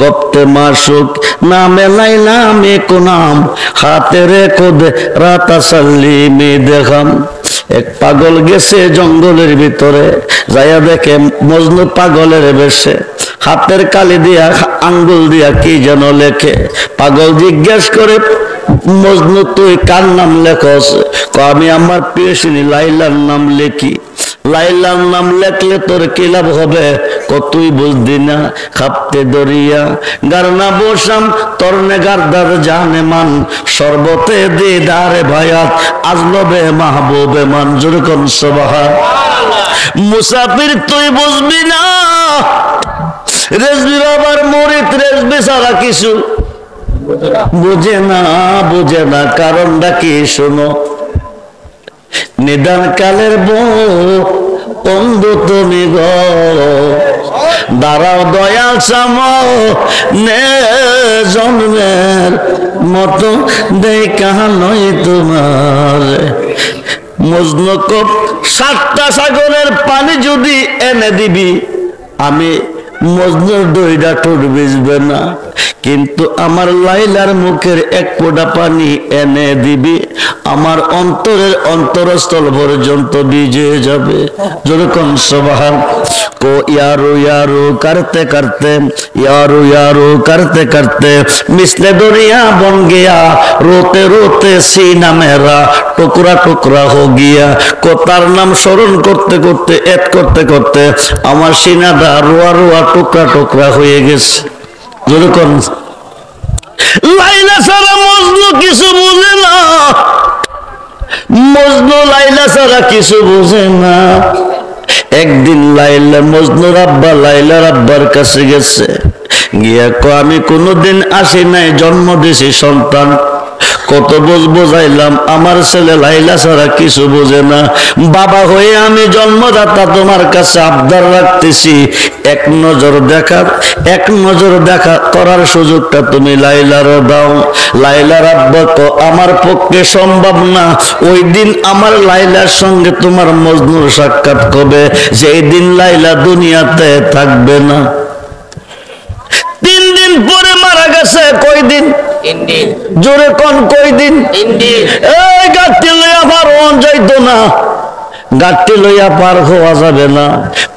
গপ্তে মাসুক নামে লাইলা মেকো নাম, হাতে রে কোদ রাতা সাল্লি মে দেখাম। এক পাগল গেছে জঙ্গলের ভিতরে, যাইয়া দেখে মজনু পাগলের বেশে হাতের কালি দিয়া আঙ্গুল দিয়া কি যেন লেখে। পাগল জিজ্ঞেস করে, মজনু তুই কার নাম লেখস? আমি আমার প্রিয়সিনী লাইলার নাম লেখি। লাইলার নাম লেখলে তোর কি লাভ হবে? কতই বুঝদি না। খাপতে দরিয়া গারনা বসাম তরনে গারদার জানে মান, সর্বতে দিদারে ভায়াত আজলবে মাহবুবে মান। জোরে কোন সুবহান। মুসাফির তুই বুঝবি না, রেজবি বাবার মুরিদ রেজবি ছাড়া কিছু বুঝে না, বুঝে না। কারণটা কি শোনো, নিদান কালের বন্ধু তুমি গো, দাঁড়াও দয়াল সামনে, জন্মের মতো দেখা নয় তোমার। মজনু কব 7টা সাগরের পানি যদি এনে দিবি, আমি মজনুর 2টা ঠোঁট ভিজবে না, কিন্তু আমার লাইলার মুখের এক ফোঁটা পানি এনে দিবি, আমার অন্তরের অন্তরস্থল পর্যন্ত ভিজে যাবে। যেরকম সুবহান। को यारो यारो करते करते, यारो यारो करते करते मिसले दुनिया बन गया, रोते रोते सीना मेरा टुकड़ा टुकड़ा हो गया। को तार नाम स्मरण करते करते एक करते करते আমার সিনাটা রোয়া রোয়া টুকরা টুকরা হয়ে গেছে। যেরকম লাইলা ছাড়া মজনু কিছু বুঝে না, মজনু লাইলা ছাড়া কিছু বুঝে না। একদিন লাইলা মজনুর আব্বা লাইলার আব্বার কাছে গেছে, গিয়া আমি কোনোদিন আসি নাই, জন্ম দিছি সন্তান, কত বোঝাইলাম আমার ছেলে লাইলা ছাড়া কিছু বোঝে না, বাবা হয়ে আমি জন্মদাতা তোমার কাছে আবদার রাখতেছি, এক নজর দেখা করার সুযোগটা তুমি লাইলার দাও। লাইলার আব্বা আমার পক্ষে সম্ভব না, ওই দিন আমার লাইলার সঙ্গে তোমার মজনুর সাক্ষাৎ হবে, যেই দিন লাইলা দুনিয়াতে থাকবে না। 3 দিন পরে মারা গেছে। কই দিন? জোরে কোন কই দিন? এই গাছটি লইয়া পার হওয়া যাইতো না, গাছটি লইয়া পার হওয়া যাবে না,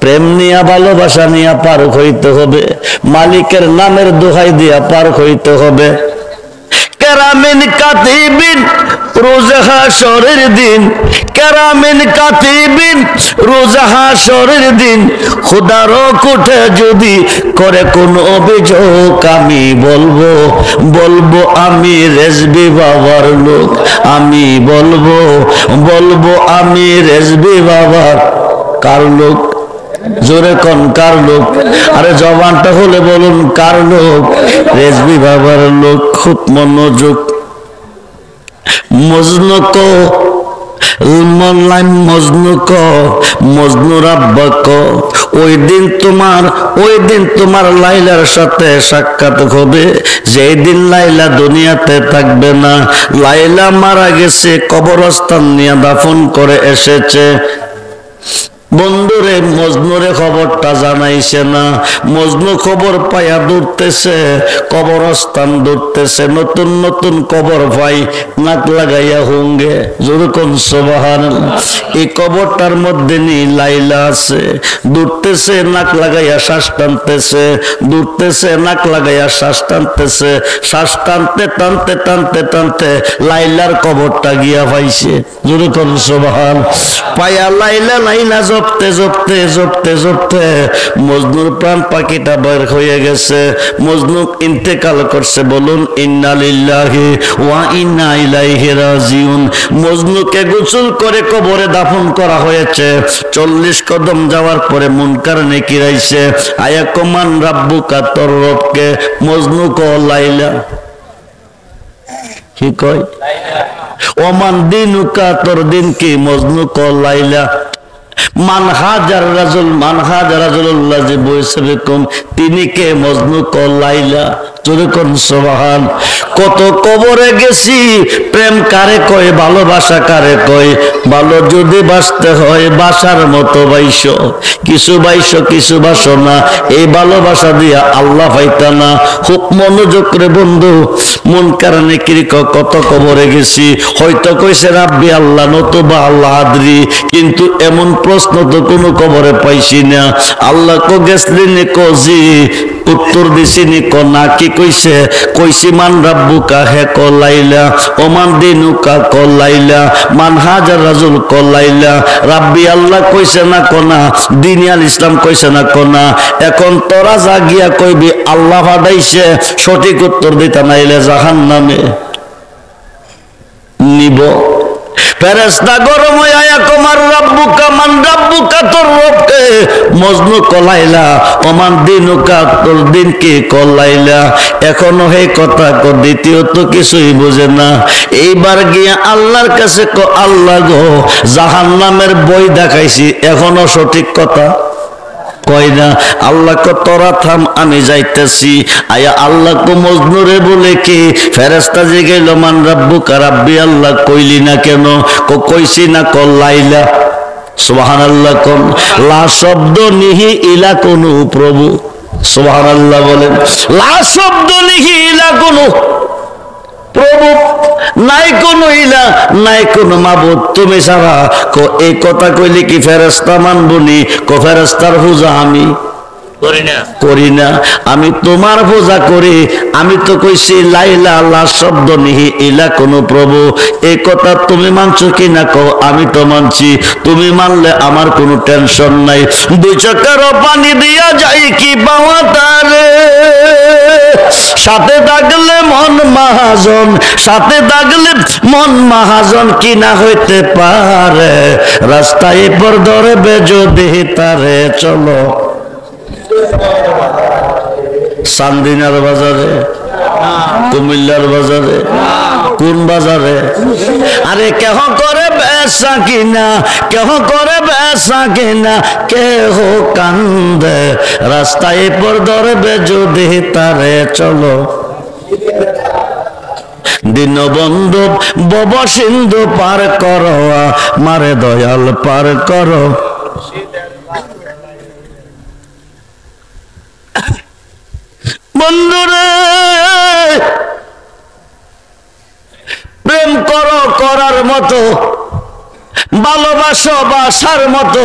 প্রেম নিয়া ভালোবাসা নিয়া পার হইতে হবে, মালিকের নামের দোহাই দিয়া পার হইতে হবে। কেরামিন কাতিবিন রোজা হাশরের দিন, কেরামিন কাতিবিন রোজা হাশরের দিন, খোদার কোঠে যদি করে কোন অভিযোগ, আমি বলবো আমি রেজবি বাবার লোক, আমি বলবো আমি রেজবি বাবার কার লোক? জোরে কোন কার লোক? আরে জবানটা হলে বলুন কার লোক? রেজবি বাবার লোক। খুব মনোযোগ। মজনুর আব্বা ওই দিন তোমার লাইলার সাথে সাক্ষাৎ হবে, যেই দিন লাইলা দুনিয়াতে থাকবে না। লাইলা মারা গেছে, কবরস্থান নিয়ে দাফন করে এসেছে। বন্ধুরে মজনুরে খবরটা জানাইছে না, মজনু খবর পাইয়া দৌড়তেছে, কবরস্থান দৌড়তেছে, নতুন নতুন কবর পাই, নাক লাগাইয়া হুঙ্গে। যেরকম সুবহানাল্লাহ। এই কবরটার মধ্যে নি লাইলা আছে, দৌড়তেছে নাক লাগাইয়া শ্বাস টানতেছে, দৌড়তেছে নাক লাগাইয়া শ্বাস টানতেছে, শ্বাস টানতে টানতে টানতে টানতে লাইলার কবরটা গিয়া পাইছে। যেরকম সুবহান। পাইয়া লাইলা জপতে মজনুর প্রাণ পাখিটা বের হয়ে গেছে, মজনু ইন্তেকাল করছে। বলুন ইন্না লিল্লাহি ওয়া ইন্না ইলাইহি রাজিউন। মজনুকে গোসল করে কবরে দাফন করা হয়েছে। 40 কদম যাওয়ার পরে মুনকার নেকির আইছে, আয়া কমান রাব্বুকা, তোর রবকে? মজনু কো লাইলা। কি কয়? ওমান দিনুকা, তোর দিন কি? মজনু কো লাইলা। মানহাজার রাজুল্লাহ যে বইছে বেকুম, তিনি কে? মজনু কো লাইলা। যেরকম সুবহান। কত কবরে গেছি, প্রেম কারে কয়, ভালোবাসা কারে কয়? ভালো যদি বাসতে হয় বাসার মতো বাইশো, কিছু বাইশো কিছু বাসো না, এই ভালোবাসা দিয়া আল্লাহ পাইতা না। খুব মনোযোগ রে বন্ধু। মন কারণে কি কত কবরে গেছি, হয়তো কইছে রাব্বি আল্লাহ নতুবা আল্লাহ আদরি, কিন্তু এমন প্রশ্ন তো কোনো কবরে পাইছি না। আল্লাহ কো গেছলিনি কজি, উত্তর দিছিনি ক না। কি কইছি মান রাব্বুকা, হে ক লাইলা, ওমান দিনুকা ক লাইলা, মান হাজার রাজুল ক লাইলা। রাব্বি আল্লাহ কইছে না ক না, দিনিয়াল ইসলাম কইছে না ক না। এখন তোরা যা গিয়া কইবি আল্লাহ ফাদাইছে, সঠিক উত্তর দিতা নাইলে জাহান্নামে নিব। ফেরেশতা গরম হইয়া কমার রাব্বুকা, মান রাব্বুকা, তোর রবকে? মজনু কলাইলা, ওমান দিনুকা, তোর দিন কি? কলাইলা। এখনো হে কথা কো, দ্বিতীয়ত কিছুই বুঝে না। এইবার গিয়া আল্লাহর কাছে কো, আল্লাহ গো, জাহান্নামের বই দেখাইছি, এখনো সঠিক কথা কয় না। আল্লাহ কো তোরা থাম, আমি যাইতেছি। আয়া আল্লাহ কো মজনুরে বলে কি? ফেরেশতা যে গেল, মান রাব্বুকা, রাব্বি আল্লাহ। কইলি না কেন? কইছি না ক লাইলা। সুবহানাল্লাহ। কোন লা শব্দ নিহি ইলা কোন প্রভু। সুবহানাল্লাহ বলেন। লা শব্দ নিহি ইলা কোন প্রভু, নাই কোন ইলা, নাই কোন মাবুদ তুমি ছাড়া। কো এই কথা কইলে কি ফেরেশতা মানবনি? কো ফেরেশতার পূজা আমি করি না, আমি তোমার পূজা করি। আমি তো কইছি লাইলা, আল্লাহ শব্দ নিহি ইলা কোন প্রভু। এই কথা তুমি মানছো কি না? কো আমি তো মানছি। তুমি মানলে আমার কোনো টেনশন নাই। 2 চোখের পানি দিয়া যাই কি বাবা তারে, সাথে থাকলে মন মহাজন, সাথে থাকলে মন মহাজন কি না হইতে পারে, রাস্তায় পর ধরবে যদি তারে। চলো চান্দিনার বাজারে, কুমিল্লার বাজারে, কোন বাজারে? আরে কেহ করে বেচা কিনা, কেহ করে বেচা কিনা, কেহ কান্দে, রাস্তায় পর ধরবে যদি তারে। চলো দীনবন্ধু বব সিন্ধু পার করো, মারে দয়াল পার করো। বন্ধুরে প্রেম করো করার মতো, ভালোবাসো বাসার মতো,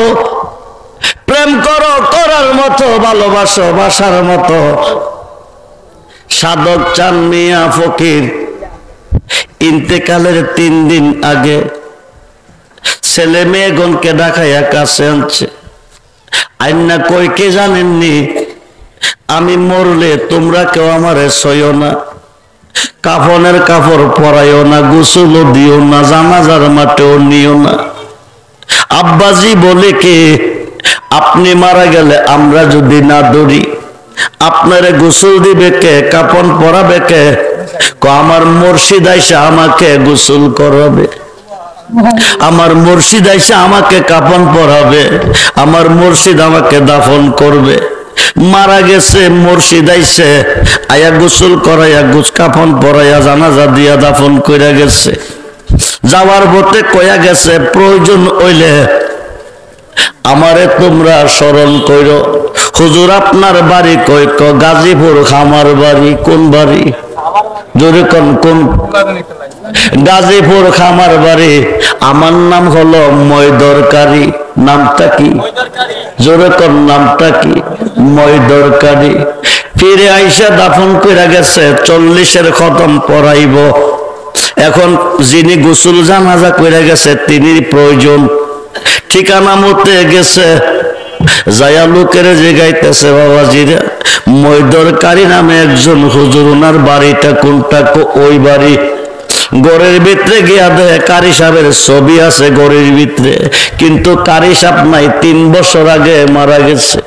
প্রেম করো করার মতো, ভালোবাসো বাসার মতো। সাধক চাঁদ মিয়া ফকির ইন্তেকালের 3 দিন আগে ছেলে মেয়েগণকে ডাকাইয়া কাছে আনছে। আইনা কই কে জানেননি, আমি মরলে তোমরা কেউ আমারে সইও না, কাফনের কাপড় পরাইও না, গোসলও দিও না, জানাজার মাঠেও নিও না। আব্বাজি বলে কে, আপনি মারা গেলে আমরা যদি না দৌড়ি, আপনারে গোসল দিবে কে, কাফন পরাবে কে? আমার মুর্শিদ আইসা আমাকে গোসল করাবে, আমার মুর্শিদ আইসা আমাকে কাফন পরাবে, আমার মুর্শিদ আমাকে দাফন করবে। মারা গেছে, মুর্শিদ আইসে আয়া গোসল করাইয়া কাফন পরাইয়া জানাজা দিয়া দাফন কইরা গেছে। যাওয়ার পথে কয়া গেছে, প্রয়োজন হইলে আমারে তোমরা স্মরণ কইরো। হুজুর আপনার বাড়ি কই? গাজীপুর খামার বাড়ি। কোন বাড়ি? জোরে কোন? কোন? গাজীপুর খামার বাড়ি। আমার নাম হলো ময়দরকারী। নামটা কি? জোরে কোন নামটা কি? ময়দরকারী। ফিরে আইসা দাফন কইরা গেছে, 40-এর খতম পড়াইব। এখন যিনি গোসল জানাজা কইরা গেছে তিনি প্রয়োজন, ঠিকানা মতে গেছে, যায়া লোকের জায়গাইতেছে, বাবাজিরা ময়দরকারী নামে একজন হুজুর, ওনার বাড়িটা কোনটা? ওই বাড়ি। গড়ের ভিতরে গিয়া দেয় কারি সাহেবের ছবি আছে গড়ের ভিতরে, কিন্তু কারি সাহেব নাই, 3 বছর আগে মারা গেছে।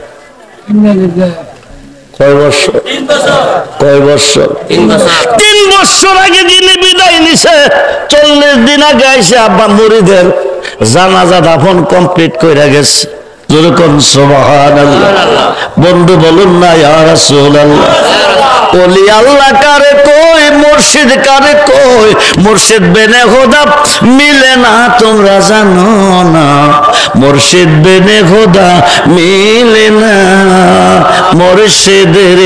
কয় বছর? কয় বছর? 3 বছর আগে যিনি বিদায় নিছে, 40 দিন আগে আইসে আব্বা মুরিদের জানাজা দাফন কমপ্লিট কইরা গেছে। যেরকম সুবহানাল্লাহ। বন্ধু বলুন না ইয়া রাসূলুল্লাহ। ওলি আল্লাহ কারে কই, মুর্শিদ কারে কই? মুর্শিদ বেনে খোদা মিলে না তোমরা জানো না, মুর্শিদ বেনে খোদা মিলে না। মুর্শিদের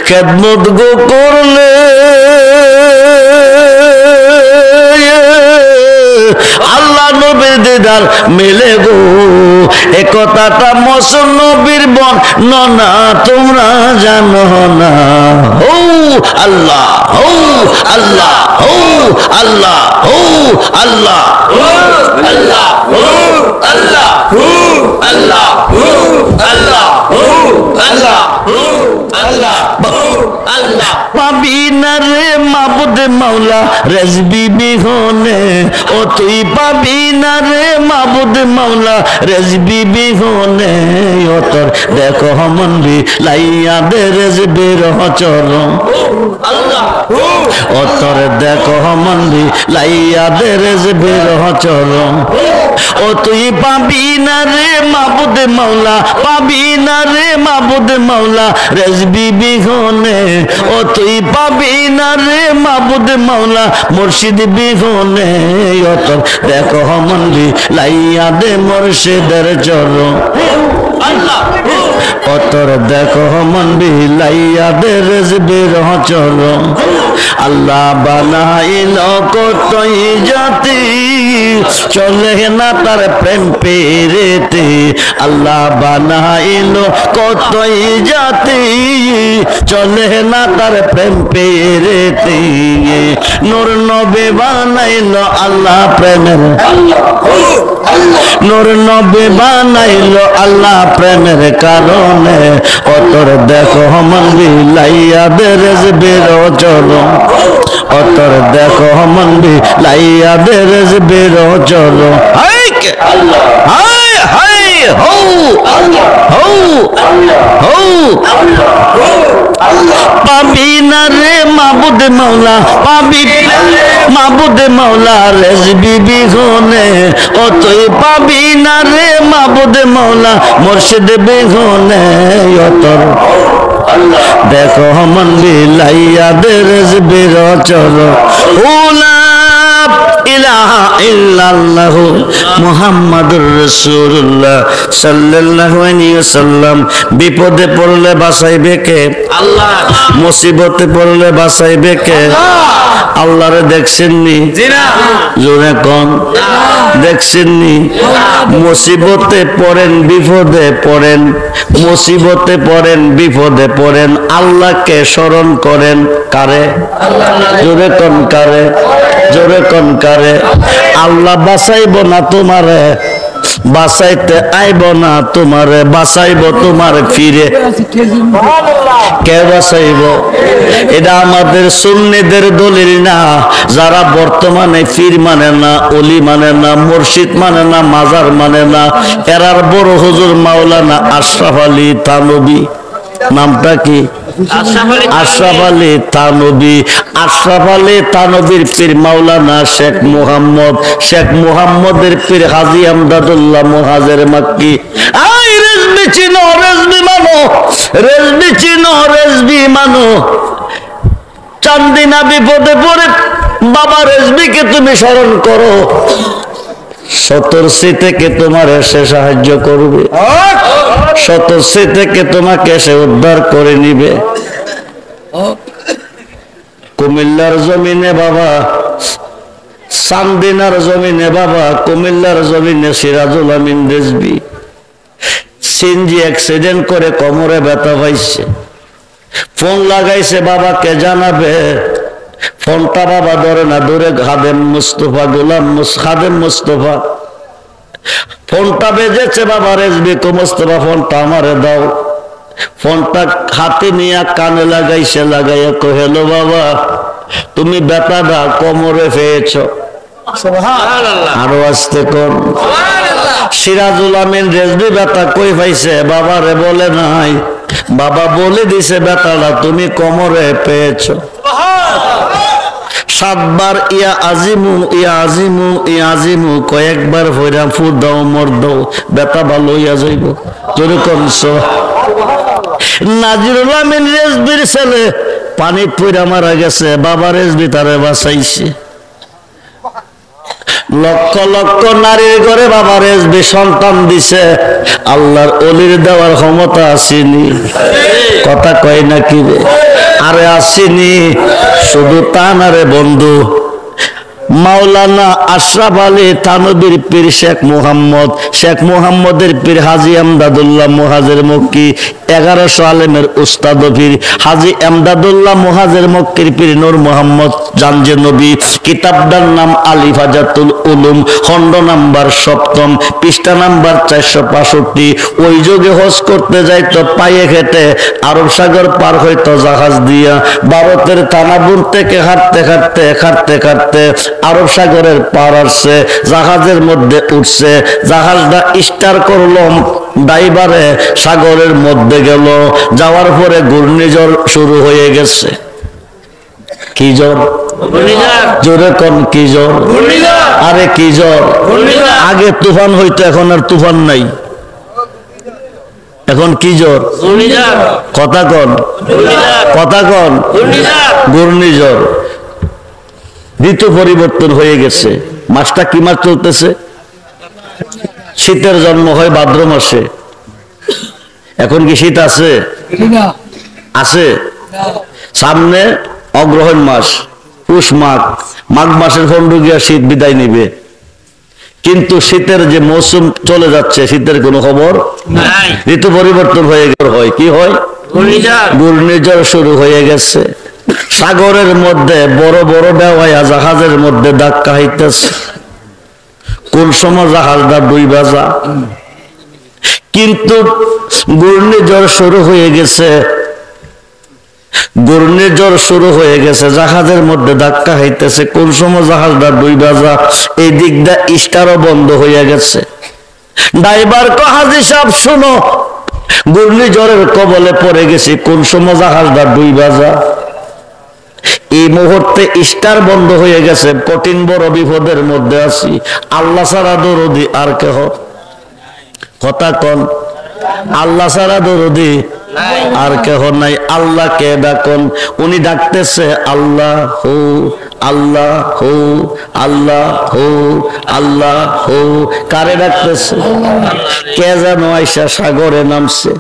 খেদমত গো করলে আল্লাহ নবীর দিদার মেলে গো। এ কথাটা মসন নবীর বর্ণনা তোমরা জানো না। ও আল্লাহ, ও আল্লাহ, ও আল্লাহ, ও আল্লাহ, ও আল্লাহ, ও আল্লাহ, ও আল্লাহ, ও আল্লাহ, ও আল্লাহ, ও আল্লাহ, ও আল্লাহ। পাবি না রে মাবুদ মাওলা রেজবি বিহনে, ও তুই পাবি না রে মাবুদ মাওলা রেজবি বিহনে। ও তোর দেখো মন্দি লাইয়া দে রেজবির চরণ, ও তোর দেখো মন্দি লাইয়া দে রেজবির চরণ। ও তুই পাবি না রে মাবুদ মাওলা, পাবি না রে মাবুদ মাওলা রেজবি বিহনে। ও তুই পাবি না রে মাবুদ মাওলা মুর্শিদ বিহনে। ও তোর দেখো মন্দি লাইয়া দে মুর্শিদের চরণ, ও তোর দেখো মন্দি লাইয়া দে রেজবির চরণ। আল্লাহ বানাইল কতই জাতি, চলে না তার প্রেম পেরেতে। আল্লাহ বানাইল কতই জাতি, চলে না তার প্রেম পেরেতে। নূর নবী বানাইল আল্লাহ প্রেমের নূর নবী বানাইলো আল্লাহ প্রেমের কারণে, ও তোর দেখো মন বিলাইয়া দে রেজবির চরণ, ও তোর দেখো মন বিলাইয়া দে রেজবির চরণ। হাই হাই হাই হো হো হো পাবি না রে মাবুদ মাওলা, পাবি মাবুদ মাওলা রেজবি বিহনে, ও তুই পাবি না রে মাবুদ মাওলা মুর্শিদ বিহনে, ও তোর দেখো মন বিলাইয়া দে রেজবির চরণ। লা ইলাহা ইল্লাল্লাহ মুহাম্মাদুর রাসূলুল্লাহ সাল্লাল্লাহু আলাইহি ওয়াসাল্লাম। বিপদে পড়লে বাঁচাইবে কে? আল্লাহ। মুসিবতে পড়লে বাঁচাইবে কে? আল্লাহরে দেখছেননি? জোরে কোন দেখছেননি? মুসিবতে পড়েন বিপদে পড়েন, মুসিবতে পড়েন বিপদে পড়েন, আল্লাহকে স্মরণ করেন। কারে? জোরে কোন কারে? জোরে কোন কারে? আল্লাহ বাঁচাইব না তোমারে, বাঁচাইতে আইব না তোমারে, বাঁচাইব তোমার ফিরে। কে বাঁচাইব? এটা আমাদের সুন্নিদের দলিল না। যারা বর্তমানে পীর মানে না, অলি মানে না, মুর্শিদ মানে না, মাজার মানে না, এরার বড় হুজুর মাওলানা আশরাফ আলী থানভী। নামটা কি? আশরাফ আলী থানভী। আশরাফ আলী থানভীর পীর মাওলানা শেখ মুহাম্মদ, শেখ মুহাম্মদের পীর হাজী আমদাদুল্লাহ মুহাজির মক্কি। আই রেজবি চিনো, রেজবি মানো, রেজবি চিনো, রেজবি মানো। চান্দিনা বিপদে পড়ে বাবা রেজবিকে তুমি স্মরণ করো, সতর্ষি থেকে তোমার এসে সাহায্য করবে, সতর্ষি থেকে তোমাকে এসে উদ্ধার করে নিবে। কুমিল্লার জমিনে বাবা, চান্দিনার জমিনে বাবা, কুমিল্লার জমিনে সিরাজুল আমিন রেজবি সিএনজি অ্যাক্সিডেন্ট করে কোমরে ব্যথা পাইছে। ফোন লাগাইছে বাবাকে জানাবে, ফোনটা বাবা ধরে না, দূরে খাদেম মুস্তফা, গোলাম খাদেম মুস্তফা। ফোনটা বেজেছে বাবা, রেজবি কো মুস্তফা ফোনটা আমারে দাও। ফোনটা হাতে নিয়ে কানে লাগাইছে, লাগাইয়া কহেলো বাবা তুমি ব্যথাটা কোমরে পেয়েছ। আরো আসতে কোন? সিরাজুল আমিন রেজবি ব্যথা কই পাইছে? বাবারে বলে নাই, বাবা বলে দিছে ব্যথাটা তুমি কোমরে পেয়েছ। 7 বার ইয়া আজিমু ইয়া আজিমু ইয়া আজিমু কয়েকবার হইরা ফু দাও মর দাও, ব্যথা ভালো হইয়া যাইব। তোর কনস নাজিরুল আমিন রেজবির ছেলে পানি পইরা মারা গেছে, বাবা রেজবি তারে বাঁচাইছে। লক্ষ লক্ষ নারীর ঘরে বাবা রেজবি সন্তান দিছে। আল্লাহর অলির দেওয়ার ক্ষমতা আসেনি? কথা কয় না কি রে? আরে আসেনি। শুধু তা না রে বন্ধু, মাওলানা আশরাফ আলী থানভীর পীর শেখ মুহাম্মদ, শেখ মুহাম্মদের পীর হাজী আমদাদুল্লাহ মুহাজির মক্কি, 1100 আলেমের উস্তাদ পীর হাজী আমদাদুল্লাহ মুহাজির মক্কির পীর নূর মোহাম্মদ জানজে নবী। কিতাবটার নাম আলিফাজাতুল উলুম, খণ্ড নাম্বার 7, পৃষ্ঠা নাম্বার 465। ওই যুগে হজ করতে যাইতো পায়ে হেঁটে, আরব সাগর পার হইতো জাহাজ দিয়া। ভারতের থানাপুর থেকে হাঁটতে হাঁটতে হাঁটতে হাঁটতে আরব সাগরের পার আসছে, জাহাজের মধ্যে উঠছে, জাহাজটা স্টার করলো, ড্রাইভারে সাগরের মধ্যে গেল। যাওয়ার পরে ঘূর্ণিঝড় শুরু হয়ে গেছে। কি জ্বর? জোরে কোন কি জ্বর? আরে কি জ্বর? আগে তুফান হইতো, এখন আর তুফান নাই। এখন কি জ্বর? কথা কন, কথা কন। ঘূর্ণিঝড়। ঋতু পরিবর্তন হয়ে গেছে। মাসটা কি মাস চলতেছে? শীতের জন্ম হয় ভাদ্র মাসে। এখন কি শীত আছে? আছে। সামনে অগ্রহায়ণ মাস, পুষ মাঘ, মাঘ মাসের ফন্ড গিয়া শীত বিদায় নিবে। কিন্তু শীতের যে মৌসুম চলে যাচ্ছে, শীতের কোনো খবর নাই। ঋতু পরিবর্তন হয়ে গেল, হয় কি হয়? ঘূর্ণিঝড় শুরু হয়ে গেছে। সাগরের মধ্যে বড় বড় বেওয়ায়া জাহাজের মধ্যে ধাক্কা হইতেছে। কোন সময় জাহাজটা ডুইবা যা। কিন্তু ঘূর্ণিঝড় শুরু হয়ে গেছে, ঘূর্ণিঝড় শুরু হয়ে গেছে, জাহাজের মধ্যে ধাক্কা খাইতেছে। কোন সময় জাহাজটা ডুইবা যা, এই দিকটা স্টারও বন্ধ হয়ে গেছে। ড্রাইভার কো হাজী সাহেব শোনো, ঘূর্ণিঝড়ের কবলে পড়ে গেছি, কোন সময় জাহাজটা ডুইবা যা। এই মুহূর্তে স্টার বন্ধ হয়ে গেছে, কঠিন বড় বিপদের মধ্যে আছি। আল্লাহ ছাড়া দরদি আর কেহ, কথা কন, আল্লাহ ছাড়া দরদি আর কেহ নাই। আল্লাহকে ডাকন, উনি ডাকতেছে আল্লাহ হো আল্লাহ হো আল্লাহ হো আল্লাহ হো। কারে ডাকতেছে? কে যেন আইসা সাগরে নামছে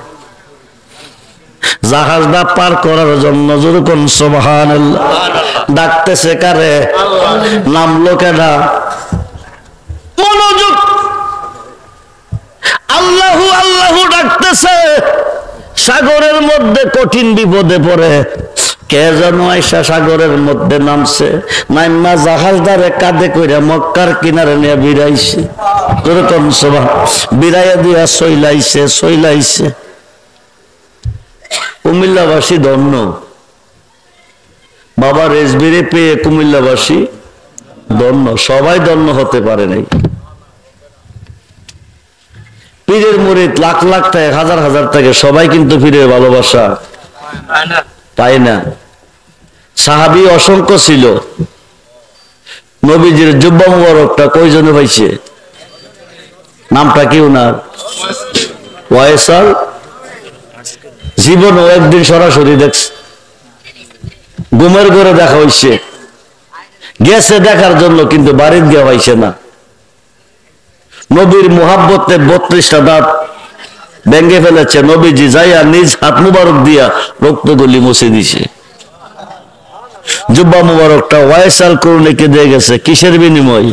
জাহাজটা পার করার জন্য। যেরকম সুবহানাল্লাহ, ডাকতেছে কারে? নামলো কেডা? মনোযোগ, আল্লাহু আল্লাহু ডাকতেছে। সাগরের মধ্যে কঠিন বিপদে পড়ে কে যেন আইসা সাগরের মধ্যে নামছে। নাইমা জাহাজদারে কাঁধে কইরা মক্কার কিনারে নিয়ে বিরাইছে। যেরকম বিরাইয়া দিয়া সইলাইছে। কুমিল্লাবাসী ধন্য, বাবা রেজবিরে পেয়ে কুমিল্লাবাসী ধন্য। সবাই ধন্য হতে পারে নাই। পীরের মুরিদ লাখ লাখ টাকা, হাজার হাজার টাকা, সবাই কিন্তু পীরের ভালোবাসা পায় না। সাহাবী অসংখ্য ছিল, নবীজির জুব্বা মুবারকটা কয়জনে পাইছে? নামটা কি ওনার? ওয়াইসাল। জীবনও একদিন সরাসরি দেখছে, ঘুমের ঘরে দেখা হইছে, গেছে দেখার জন্য, কিন্তু বাড়ির গিয়ে পাইছে না। নবীর মুহাব্বতে 32টা দাঁত ভেঙে ফেলেছে। নবীজি যাইয়া নিজ হাত মুবারক দিয়া রক্তগুলি মুছে দিছে। জুব্বা মুবারকটা ওয়াইসাল করুণীকে দিয়ে গেছে। কিসের বিনিময়?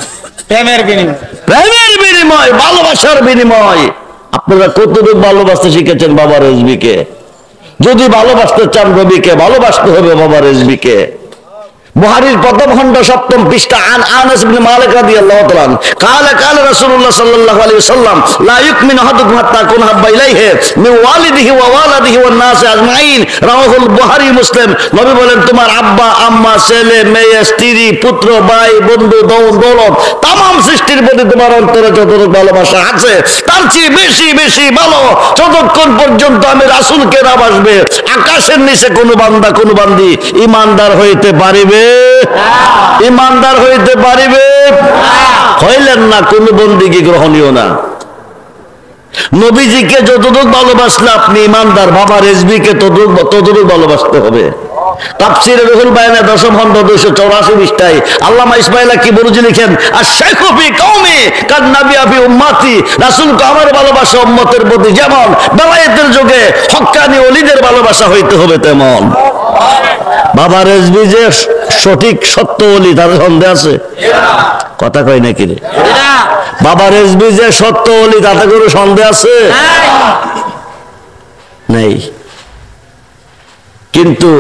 প্রেমের বিনিময়, প্রেমের বিনিময়, ভালোবাসার বিনিময়। আপনারা কতটুকু ভালোবাসতে শিখেছেন বাবা রেজবিকে? যদি ভালোবাসতে চান রবিকে, ভালোবাসতে হবে বাবা রেজবিকে। বুখারীর প্রথম খণ্ড 7ম পৃষ্ঠা, আন আনাস ইবনে মালিক রাদিয়াল্লাহু তাআলা কালা কালা রাসূলুল্লাহ সাল্লাল্লাহু আলাইহি ওয়াসাল্লাম লা ইউমিনু আহাদুকুম হাত্তা কুন হাব্বা ইলাইহি মিন ওয়ালিদিহি ওয়া ওয়ালাদিহি ওয়ান নাস আজমাইন। রাওয়াহুল বুখারী মুসলিম। নবী বলেন, তোমার আব্বা আম্মা, ছেলে মেয়ে, স্ত্রী, পুত্র, ভাই, বন্ধু, দৌলত, তামাম সৃষ্টির প্রতি তোমার অন্তরে যতটুকু ভালোবাসা আছে, তার চেয়ে বেশি বেশি ভালো যতক্ষণ পর্যন্ত আমি রাসূলকে না বাসবে, আকাশের নিচে কোনো বান্দা কোনো বান্দি ঈমানদার হইতে পারিবে? ইমানদার হইতে পারিবে? হইলেন না, কোন বন্দিকে গ্রহণীয় না। নবীজিকে যতটুকু ভালোবাসলে আপনি ইমানদার, বাবা রেজবিকে ততটুকু ভালোবাসতে হবে। তাফসীরে রুহুল বায়ানে 10ম খণ্ড 284 পৃষ্ঠায় আল্লামা ইসমাঈল কি বুরুজি লিখেন, আশ-শাইখু ফি কওমি কান নাবিয়্যু ফি উম্মতি। রাসূলকে আমার ভালোবাসা উম্মতের প্রতি যেমন বেলায়েতের যুগে হক্কানি ওলিদের ভালোবাসা হইতে হবে তেমন। বাবা রেজবি যে সঠিক সত্য ওলি, তার সন্দেহ আছে? কথা কয় নাকি রে? বাবা রেজবি যে সত্য ওলি, তাতে কোনো সন্দেহ আছে? নাই। কিন্তু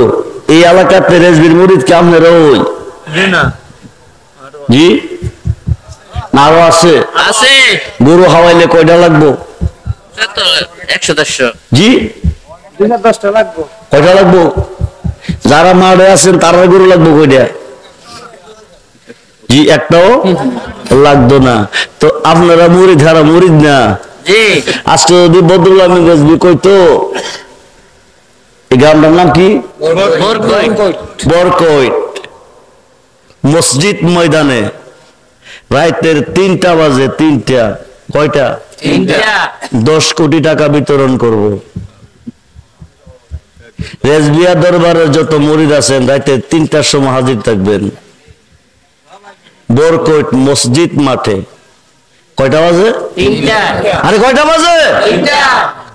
এই এলাকাতে রেজবির মুরিদ কি আপনারা? ওই জি আরো আছে? গরু হাওয়াইলে কয়টা লাগবো? 110। জি 10টা লাগবো। কয়টা লাগবো? যারা মাঠে আছেন তারা গরু লাগবো কয়টা? জি একটাও লাগতো না। তো আপনারা মুরিদ, হারা মুরিদ না। আজকে যদি বদরুল আমিন রেজবি কইতো, এই গ্রামটার নাম কি? বরকইট। মসজিদ ময়দানে রাতের 3টা বাজে, 3টা, কয়টা? 10 কোটি টাকা বিতরণ করব। রেজবিয়া দরবারের যত মুরিদ আছেন রাতে 3টার সময় হাজির থাকবেন বরকইট মসজিদ মাঠে। কয়টা বাজে? 3টা। আরে কয়টা বাজে? 3টা।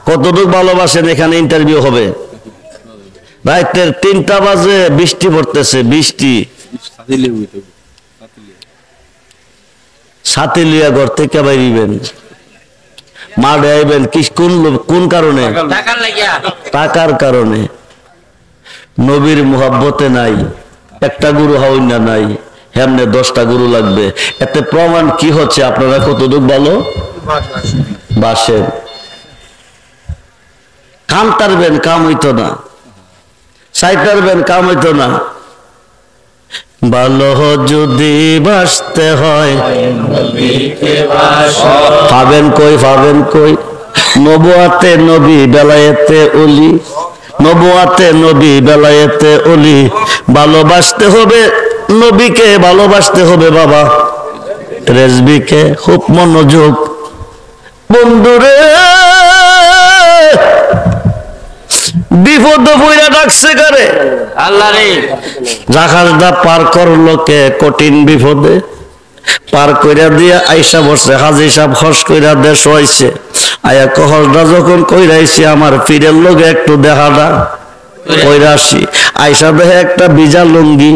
কতটুকু ভালোবাসেন? এখানে ইন্টারভিউ হবে। রাতের 3টা বাজে, বৃষ্টি পড়তেছে, বৃষ্টি, সাথে লিয়া ঘর থেকে বাইরিবেন, মাঠে আইবেন। কোন কারণে? টাকার কারণে। নবীর মুহাব্বতে নাই, একটা গরু হাওয়াইনা নাই, হেমনে 10টা গরু লাগবে। এতে প্রমাণ কি হচ্ছে? আপনারা কতটুকু ভালো বাসেন। কান টারবেন, কাম হইতো না। সাইটারবেন, কাম হইতো না। ভালো যদি বাসতে হয় পাবেন কই, পাবেন কই? নবুয়াতে নবী, বেলায়েতে ওলি। নবুয়াতে নবী, বেলায়েতে ওলি। ভালোবাসতে হবে নবীকে, ভালোবাসতে হবে বাবা রেজবিকে। খুব মনোযোগ বন্ধুরে। বিপদ বইরা ডাকছে কারে? আল্লাহ রে। জাহাজটা পার করলো কে? কঠিন বিপদে পার কইরা দিয়া আইসা বসছে। হাজি সাহেব হস কইরা দেশ হইছে। আয়া কহসটা যখন কইরাইছি আমার পীরের লগে একটু দেখাটা কইরা আসি। আইসা দেখে একটা বিজা লুঙ্গি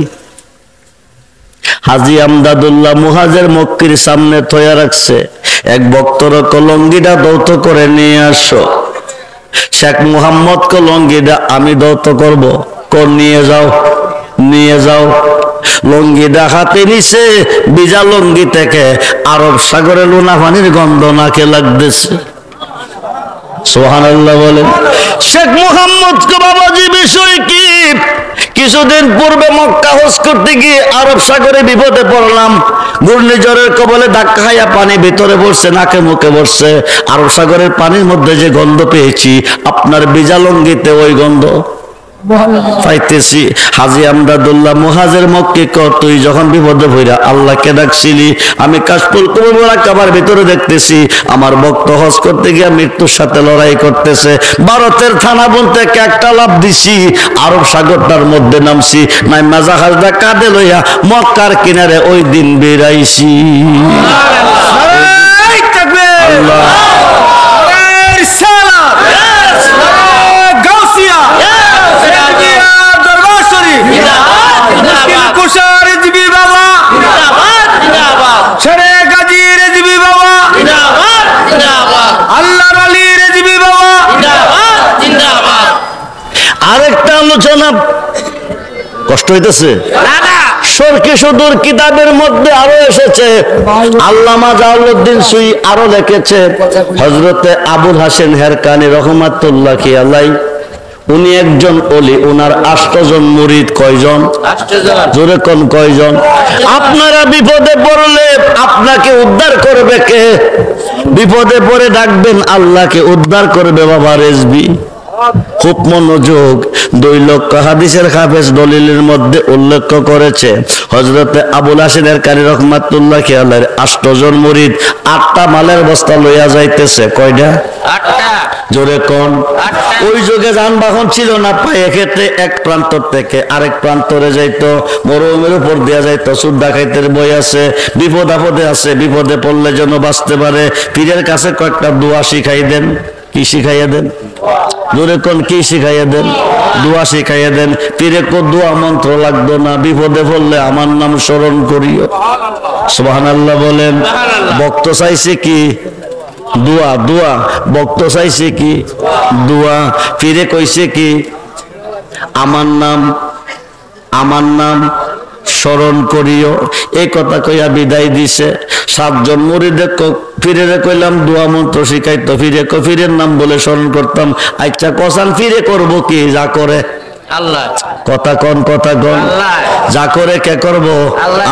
হাজি আমদাদুল্লাহ মুহাজের মক্কির সামনে থইয়া রাখছে। এক ভক্তর লুঙ্গিটা দৌত করে নিয়ে আসো। শেখ মুহাম্মদ লুঙ্গিটা আমি দৌত করব। কোন নিয়ে যাও, নিয়ে যাও। লুঙ্গিটা হাতে নিছে। বিজা লুঙ্গি থেকে আরব সাগরে লোনা পানির গন্ধ নাকে লাগতেছে। সুবহানাল্লাহ বলেন। শেখ মুহাম্মদ কে বাবাজি বিষয় কি? কিছুদিন পূর্বে মক্কা হজ করতে গিয়ে আরব সাগরে বিপদে পড়লাম। ঘূর্ণিঝড়ের কবলে ধাক্কা খাইয়া পানি ভিতরে পড়ছে, নাকে মুখে পড়ছে। আরব সাগরের পানির মধ্যে যে গন্ধ পেয়েছি, আপনার বিজা লুঙ্গিতে ওই গন্ধ পাইতেছি। হাজি আমদাদুল্লাহ মুহাজের মক্কি কর, তুই যখন বিপদে ভইরা আল্লাহকে ডাকছিলি, আমি কাশফুল কুবরা কাবার ভিতরে দেখতেছি আমার ভক্ত হজ করতে গিয়ে মৃত্যুর সাথে লড়াই করতেছে। ভারতের থানা বলতে একটা লাভ দিছি, আরব সাগরটার মধ্যে নামছি, নাই মাজাহাজটা কাঁধে লইয়া মক্কার কিনারে ওই দিন বেরাইছি। আল্লাহ আরেকটা আলোচনা কষ্ট হইতেছে। সরকি সুদূর কিতাবের মধ্যে আরো এসেছে, আল্লামা জালালউদ্দিন সুই আরো লিখেছে, হযরতে আবুল হাসেন হেরকানি রহমাতুল্লাহ আলাইহি উনি একজন ওলি, উনার 8 জন মুরিদ। কয়জন? 8 জন। জোরে কোন কয়জন? আপনারা বিপদে পড়লে আপনাকে উদ্ধার করবে কে? বিপদে পড়ে ডাকবেন, আল্লাহকে উদ্ধার করবে বাবা রেজবি। খুব মনোযোগ। 2 লক্ষ হাদিসের হাফেজ দলিলের মধ্যে উল্লেখ করেছে হযরতে আবুল হাসেন হেরকানি রহমাতুল্লাহ আলাইহি 8 জন মুরিদ 8টা মালের বস্তা লইয়া যাইতেছে। কয়টা? 8টা। জোরে কোন? ওই যুগে যানবাহন ছিল না, পায়ে ক্ষেত্রে এক প্রান্ত থেকে আরেক প্রান্তরে যাইতো, মরুভূমির উপর দিয়া যাইতো। সুদ ডাকাইতের বই আছে, বিপদ আপদে আছে, বিপদে পড়লে যেন বাঁচতে পারে। পীরের কাছে কয়েকটা দোয়া শিখাই দেন। কি শিখাইয়া দেন? জোরে কোন? কি শিখাইয়া দেন? দোয়া শিখাইয়া দেন। পীরে কো দোয়া মন্ত্র লাগতো না, বিপদে পড়লে আমার নাম স্মরণ করিও। সুবহানাল্লাহ বলেন। ভক্ত চাইছে কি? দোয়া। দোয়া। ভক্ত চাইছে কি? দোয়া। পীরে কইছে কি? আমার নাম, আমার নাম স্মরণ করিও। এই কথা কইয়া বিদায় দিছে। 7 জন মুরিদে ফিরে কইলাম দোয়া মন্ত্র শিখাইতো। ফিরে ফিরের নাম বলে স্মরণ করতাম। আচ্ছা কসান ফিরে করব কি? যা করে আল্লাহ। কথা কন, কথা কন। যা করে কে করব?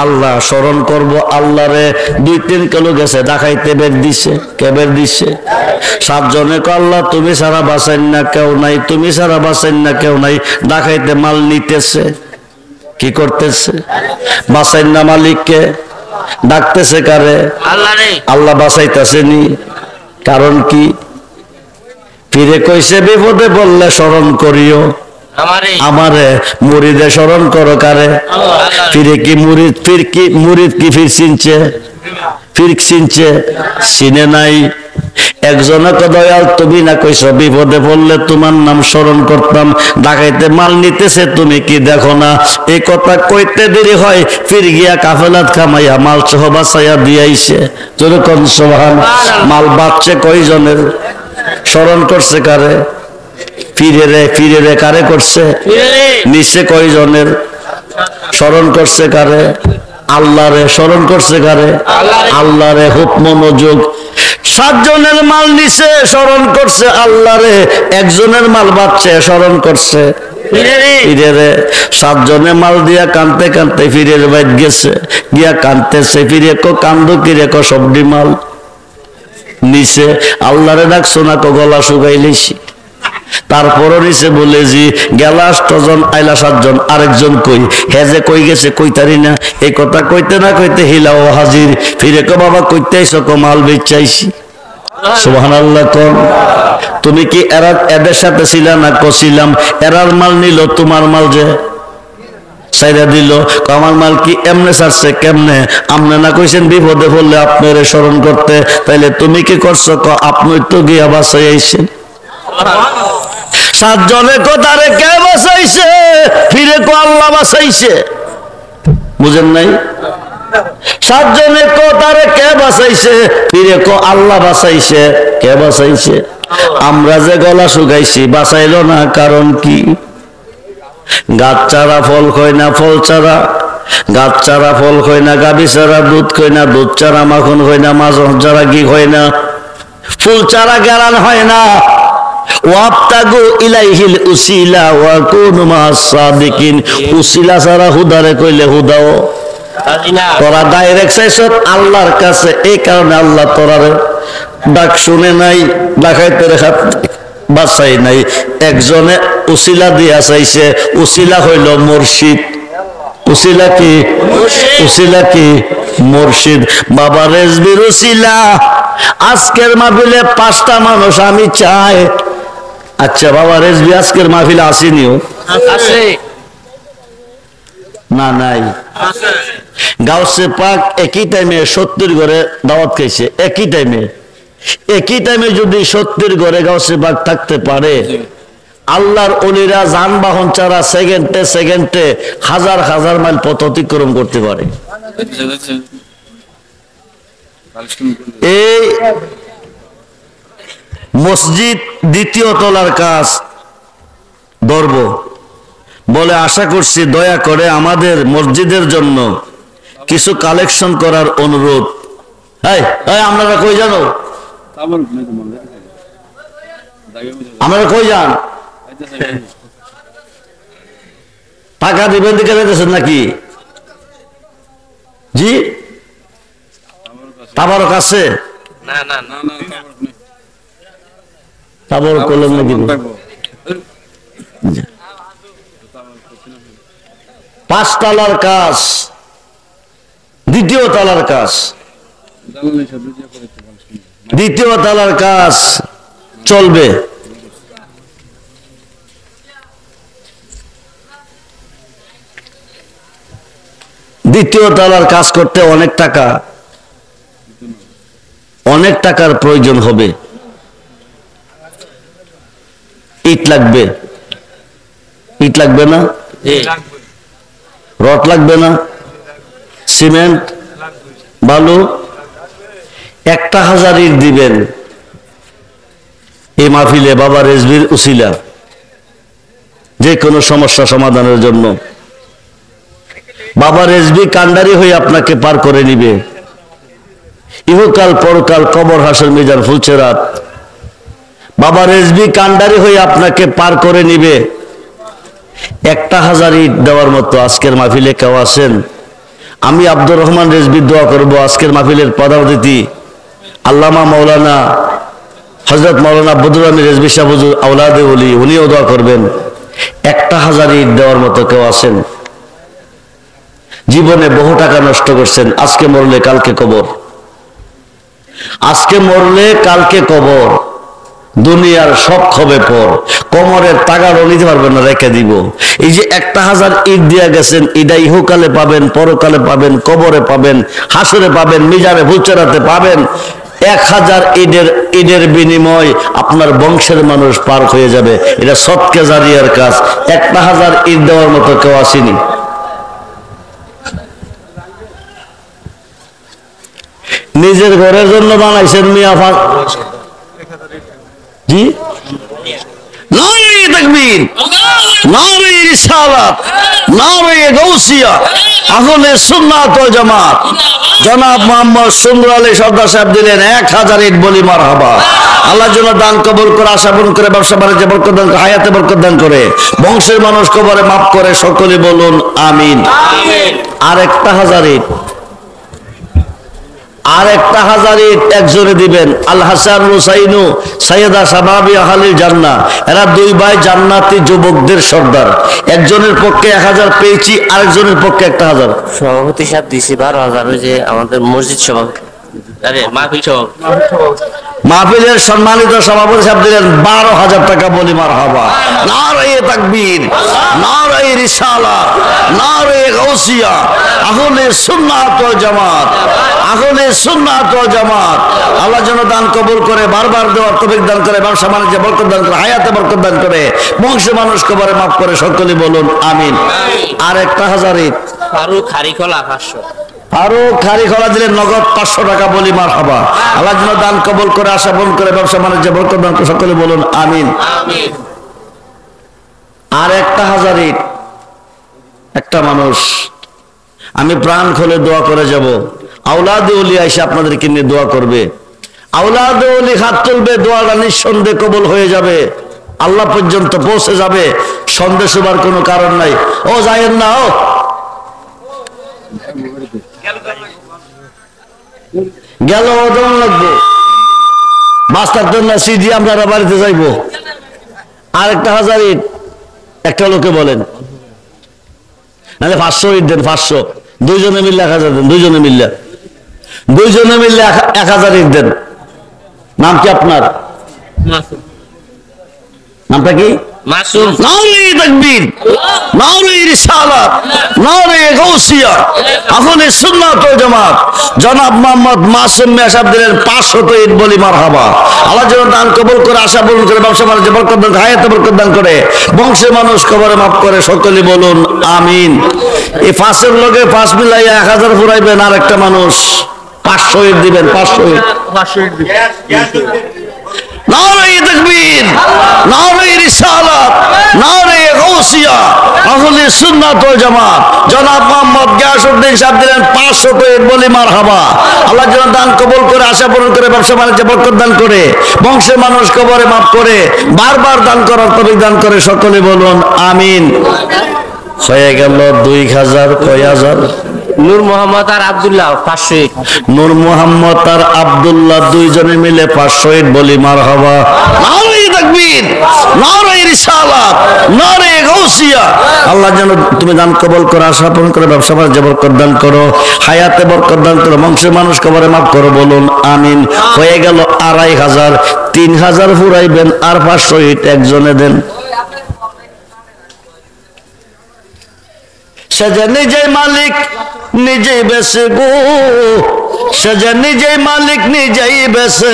আল্লাহ। স্মরণ করব আল্লাহরে। 2-3 কিলো গেছে দেখাইতে বের দিছে। কে বের দিছে? 7 জনে কো আল্লাহ তুমি ছাড়া বাঁচাইন না কেউ নাই, তুমি ছাড়া বাঁচাইন না কেউ নাই। দেখাইতে মাল নিতেছে। কি করতেছে? বাঁচাইন না মালিককে, ডাকতেছে কারে? আল্লাহরে। আল্লাহ বাঁচাইতেছে নি? কারণ কি? পীরে কইছে বিপদে বললে স্মরণ করিও আমারে। মুরিদে স্মরণ করো কারে? পীরে কি মুরিদ? পীর কি মুরিদ? কি পীর চিনছে? পীর চিনছে? চিনে নাই। একজনকে দয়াল তুমি না কইছ বিপদে পড়লে তোমার নাম স্মরণ করতাম, ডাকাইতে মাল নিতেছে তুমি কি দেখো না? এই কথা কইতে দেরি হয়, ফির গিয়া কাফেলাত খামাইয়া মাল সহ বাঁচাইয়া দিয়াইছে। যেরকম সুবহান। মাল বাঁচছে কয়জনের? স্মরণ করছে কারে? ফিরে রে। ফিরে রে কারে করছে? নিচে কয়জনের? স্মরণ করছে কারে? আল্লাহরে স্মরণ করছে কারে? আল্লাহরে। খুব মনোযোগ। 7 জনের মাল নিছে, স্মরণ করছে আল্লাহরে। একজনের মাল বাঁচছে, স্মরণ করছে ফিরে। 7 জনে মাল দিয়া কানতে কানতে ফিরের বাইত গেছে, গিয়া কানতেছে। ফিরে কো কান্দো কি রে? কো সবডি মাল নিছে। আল্লাহরে ডাকছো না? কো গলা শুকাই লইছি। তারপরও নিছে বলে জি গেলা 8 জন, আইলা 7 জন, আরেকজন কই? হে যে কই গেছে কইতারি না। এই কথা কইতে না কইতে হিলাও হাজির। ফিরে কো বাবা কইতে আইছো? কো মাল বেচাইছি। সুবহানাল্লাহ। কোন তুমি কি এদের সাথে ছিলা না? কছিলাম। এরার মাল নিল, তোমার মাল যে সাইরা দিল। আমার মাল কি এমনে ছাড়ছে? কেমনে? আপনি না কইছেন বিপদে পড়লে আপনারে স্মরণ করতে, তাইলে তুমি কি করছো? আপনি তো গিয়া বাঁচাই আইছেন। 7 জনের কথারে কে বাঁচাইছে? ফিরে কো আল্লাহ বাঁচাইছে। বুঝেন নাই? 7 জনের কথারে কে বাঁচাইছে? ফিরে কো আল্লাহ বাঁচাইছে। কে বাঁচাইছে? আমরা যে গলা শুকাইছি বাঁচাইলো না, কারণ কি? গাছ চারা ফল খয় না, ফল চারা গাছ চারা ফল খয় না, গাভী চারা দুধ খয় না, দুধ চারা মাখন হয় না, মাখন চারা ঘি হয় না, ফুল চারা গেরান হয় না। ওয়াবতাগু ইলাইহিল উসিলা ওয়া কুনু মাস সাদিকিন। উসিলা ছাড়া হুদারে কইলে হুদাও তোরা ডাইরেক্ট চাইছ আল্লাহর কাছে, এই কারণে আল্লাহ তোরারে ডাক শুনে নাই, ডাকাইতে রেখা বাঁচাই নাই। একজনে উসিলা দিয়া চাইছে, উসিলা হইল মুর্শিদ। উসিলা কি? উসিলা কি? মুর্শিদ। বাবা রেজবির উসিলা। আজকের মাহফিলে 5টা মানুষ আমি চাই। আচ্ছা বাবা রেজবি আজকের মাহফিলে আসেনিও? না নাই। গাউসে পাক একই টাইমে 70 ঘরে দাওয়াত খাইছে। একই টাইমে যদি 70 ঘরে গাউসে পাক থাকতে পারে, আল্লাহর ওলিরা যানবাহন ছাড়া সেকেন্ডে হাজার হাজার মাইল পথ অতিক্রম করতে পারে। এই মসজিদ 2য় তলার কাজ ধরব বলে আশা করছি, দয়া করে আমাদের মসজিদের জন্য কিছু কালেকশন করার অনুরোধ। আপনারা কই জানো? আপনারা কই যান? টাকা দিবেন দিকে যেতেছেন নাকি? জি তাবারক আছে? তাবারক করলেন নাকি? 5 তলার কাজ, 2য় তলার কাজ, 2য় তলার কাজ চলবে। দ্বিতীয় তলার কাজ করতে অনেক টাকার প্রয়োজন হবে। ইট লাগবে না? রড লাগবে না? সিমেন্ট, বালু 1000 ইট দিবেন এই মাহফিলে বাবা রেজবির উসিলা, যে কোনো সমস্যা সমাধানের জন্য। বাবা রেজবি কান্ডারি হয়ে আপনাকে পার করে নিবে। ইহকাল পরকাল, কবর, হাসর, মিজান, ফুলছেরাত। বাবা রেজবি কান্ডারি হয়ে আপনাকে পার করে নিবে। 1000 ইট দেওয়ার মতো আজকের মাহফিলে কেউ আছেন? আমি আব্দুর রহমান রেজবি দোয়া করব। আজকের মাহফিলের প্রধান অতিথি আল্লামা মাওলানা হযরত মাওলানা বদরুল আমিন রেজবি সাহেব হুজুর আওলাদে ওলি, উনিও দোয়া করবেন। 1000 ইট দেওয়ার মতো কেউ আছেন? জীবনে বহু টাকা নষ্ট করছেন, আজকে মরলে কালকে কবর। আজকে মরলে কালকে কবর। দুনিয়ার সব হবে পর। কোমরের টাকারও নিতে পারবেন না, রেখে দিব। এই যে 1000 ইট দিয়া গেছেন, এটা ইহকালে পাবেন, পরকালে পাবেন, কবরে পাবেন, হাসরে পাবেন, মিজানে ফুলচেরাতে পাবেন। 1000 ইটের বিনিময় আপনার বংশের মানুষ পার হয়ে যাবে। এটা সদকা জারিয়ার কাজ। 1000 ইট দেওয়ার মতো কেউ আসেনি। নিজের ঘরের জন্য বানাইছেন মিয়া ফাঁক। জি নারে তাকবীর, নারে রিসালাত, নারে গৌসিয়া আহলে সুন্নাত ওয়াল জামাত জনাব মোহাম্মদ সুন্দর আলী সর্দার সাহেব দিলেন 1000 ইট, বলি মারহাবা। আল্লাহ যেন দান কবুল করে, আশা পূরণ করে, ব্যবসা বাণিজ্যে বরকত দান করে, হায়াতে বরকত দান করে, বংশের মানুষ কবরে মাফ করে, সকলে বলুন আমিন। আর একটা 1000 ইট, আর একটা 1000 ইট একজনে দিবেন। আল হাসান হুসাইনু সাইয়েদা শাবাবি আহলিল জান্নাহ, এরা দুই ভাই জান্নাতি যুবকদের সর্দার। একজনের পক্ষে 1000 পেয়েছি, আরেকজনের পক্ষে 1000। সভাপতি সাহেব দিছি 12,000, ওই যে আমাদের মসজিদ সভাপতি, আরে মাহফিল সভাপতি, মাহফিলের সম্মানিত সভাপতি সাহেব দিলেন 12,000 টাকা, বলি মারহাবা। নারায়ে তাকবীর, নারায়ে রিসালাত, নারায়ে গাউসিয়া, আহলে সুন্নাত ওয়াল জামাত, আহলে সুন্নাত ওয়াল জামাত। আল্লাহ যেন দান কবুল করে, বারবার দেওয়ার তৌফিক দান করে, ব্যবসা বাণিজ্যে বরকত দান করে, হায়াতে বরকত দান করে, বংশের মানুষ কবরে মাফ করে, সকলে বলুন আমিন। আর একটা 1000 ইট ফারুক হারিখোলা 500, ফারুক খারিখলা দিলেন নগদ 500 টাকা, বলি মারহাবা। আল্লাহ যেন দান কবুল করে, আশা পূরণ করে, ব্যবসা বাণিজ্যে বরকত দান করে, সকলে বলুন আমিন। আর একটা 1000 ইট একটা মানুষ, আমি প্রাণ খুলে দোয়া করে যাব। আওলাদে ওলি এসে আপনাদেরকে নিয়ে দোয়া করবে, আওলাদে ওলি হাত তুলবে, দোয়াটা নিঃসন্দেহে কবুল হয়ে যাবে, আল্লাহ পর্যন্ত পৌঁছে যাবে, সন্দেহ হবার কোনো কারণ নাই। ও যায়েন না, ও গেল ওজন লাগবে, বাস্তার জন্য সিডি আমরা বাড়িতে যাইবো। আর একটা 1000 ইট একটা লোকে বলেন, নাহলে 500 ইট দেন, 500, দুইজনে মিললে 1000 দেন, দুইজনে মিললে 1000 ইট দেন। নাম কি আপনার? নামটা কি? মাসুম। নারায়ে তাকবীর, নারায়ে রিসালাত, নারায়ে গাউসিয়া, আহলে সুন্নাত ওয়াল জামাত জনাব মোহাম্মদ মাসুম মিয়া সাহেব দিলেন 500 ইট, বলি মারহাবা। আল্লাহ যেন দান কবুল করে, আশা পূরণ করে, ব্যবসা বাণিজ্যে বরকত দান করে, হায়াতে বরকত দান করে, বংশের মানুষ কবরে মাফ করে, সকলে বলুন আমিন। এই 5-এর লগে 5 মিলাইয়া 1000 ফুরাইবেন, আর একটা মানুষ 500 ইট দিবেন, 500 ইট। নারায়ে তাকবীর, নারায়ে রিসালাত, নারায়ে গাউসিয়া, আহলে সুন্নাত ওয়াল জামাত জনাব মোহাম্মদ গিয়াসউদ্দিন সাহেব দিলেন 500 ইট, বলি মারহাবা। আল্লাহ যেন দান কবুল করে, আশা পূরণ করে, ব্যবসা বাণিজ্যে বরকত দান করে, বংশের মানুষ কবরে মাফ করে, বারবার দান করার তৌফিক দান করে, সকলে বলুন আমিন। হয়ে গেল 2000, কয় হাজার? নূর মোহাম্মদ আর আব্দুল্লাহ 500 ইট, নূর মোহাম্মদ আর আব্দুল্লাহ দুইজনে মিলে 500 ইট, বলি মারহাবা। নারায়ে তাকবীর, নারায়ে রিসালাত, নারায়ে গাউসিয়া। আল্লাহ যেন তুমি দান কবুল করো, আশা পূরণ করে, ব্যবসা বাণিজ্যে বরকত দান করো, হায়াতে বরকত দান করো, বংশের মানুষ কবরে মাফ করো, বলুন আমিন। হয়ে গেল 2500, 3000 ফুরাইবেন, আর 500 ইট একজনে দেন। সে যে নিজেই মালিক নিজেই বেছে গো, সে যে নিজেই মালিক নিজেই বেছে,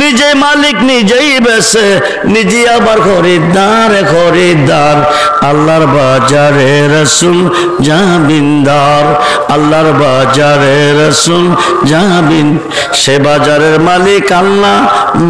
নিজেই মালিক নিজেই বেছে, নিজে আবার খরিদ্দার খরিদ্দার। আল্লাহর বাজারে রাসূল জামিনদার, আল্লাহর বাজারে রাসূল জামিন, সে বাজারের মালিক আল্লাহ,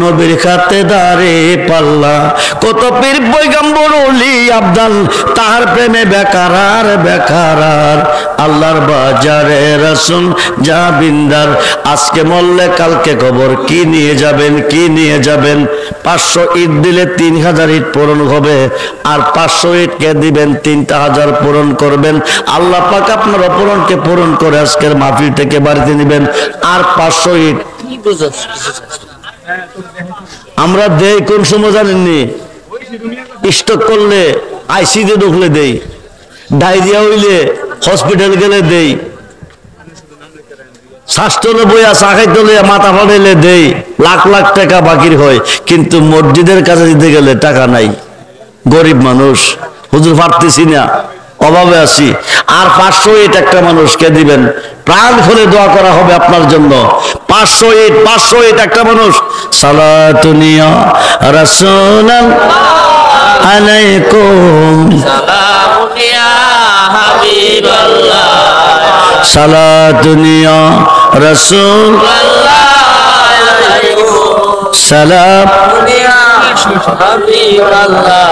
নবীর খাতেদারে পাল্লা। কত পীর পয়গম্বর ওলি আবদাল, তাহার প্রেমে বেকার আর বেকার আর। আল্লাহর বাজারে রাসূল জামিনদার, আজকে মরলে কালকে খবর, কি নিয়ে যাবেন, কি নিয়ে যাবেন? 500 ইট দিলে 3000 ইট পূরণ হবে, আর 500 ইটকে দিবেন, 3000 পূরণ করবেন। আল্লাহ পাক আপনার অপূরণকে পূরণ করে আজকের মাহফিল থেকে বাড়িতে নেবেন। আর 500 ইট আমরা দেই কোন সময় জানেননি? স্টক করলে, আইসিতে ঢুকলে দেই, ডায়রিয়া হইলে হসপিটাল গেলে দেই, স্বাস্থ্য বইয়া চা খাইতে লইয়া মাথা ফাটাইলে দেই, লাখ লাখ টাকা বাকির হয়, কিন্তু মসজিদের কাছে দিতে গেলে টাকা নাই। গরিব মানুষ, হুজুর পারতেছি না, অভাবে আছি। আর 500 ইট একটা মানুষকে দিবেন, প্রাণ খুলে দোয়া করা হবে আপনার জন্য। 500 ইট, 500 ইট একটা মানুষ। সালাতুনিয়া রাসূলুল্লাহ আলাইকুম, সালামুনিয়া হাবিবাল্লাহ, সালাতুনিয়া রাসূলুল্লাহ সালামুনিয়া হাবিবাল্লাহ।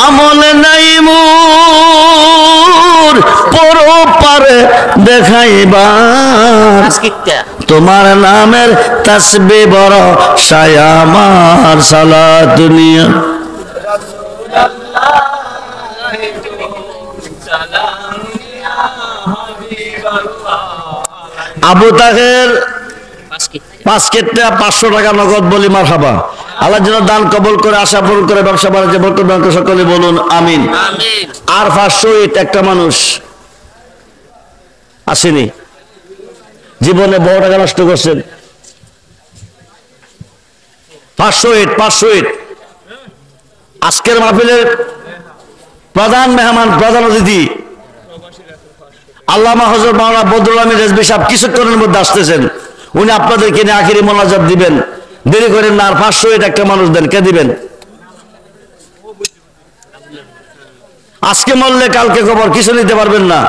আমল নাই মোর পরো পারে দেখাইবার আজকিটা তোমার নামের তাসবিহ বড় সায়া আমার সালাত দুনিয়া আবু তাহের আজকিটা 5 কেটে 500 টাকা নগদ বলি মারহাবা। আল্লাহ যেন দান কবুল করে, আশা পূরণ করে, ব্যবসা বাণিজ্য বরকত দান করে, সকলে বলুন আমিন। আমিন। আর 500 ইট একটা মানুষ আসেনি, জীবনে বড় টাকা নষ্ট করছেন। 500 ইট আজকের মাহফিলের প্রধান মেহমান, প্রধান অতিথি আল্লামা হযরত মাওলানা বদরুল আমিন রেজভী সাহেব কিছুক্ষণের মধ্যে আসতেছেন। উনি আপনাদেরকে নিয়ে আখিরি মোনাজাত দিবেন, দেরি করেন না। আর 500 ইট একটা মানুষ দেন, কে দিবেন? আজকে মরলে কালকে খবর, কিছু নিতে পারবেন না।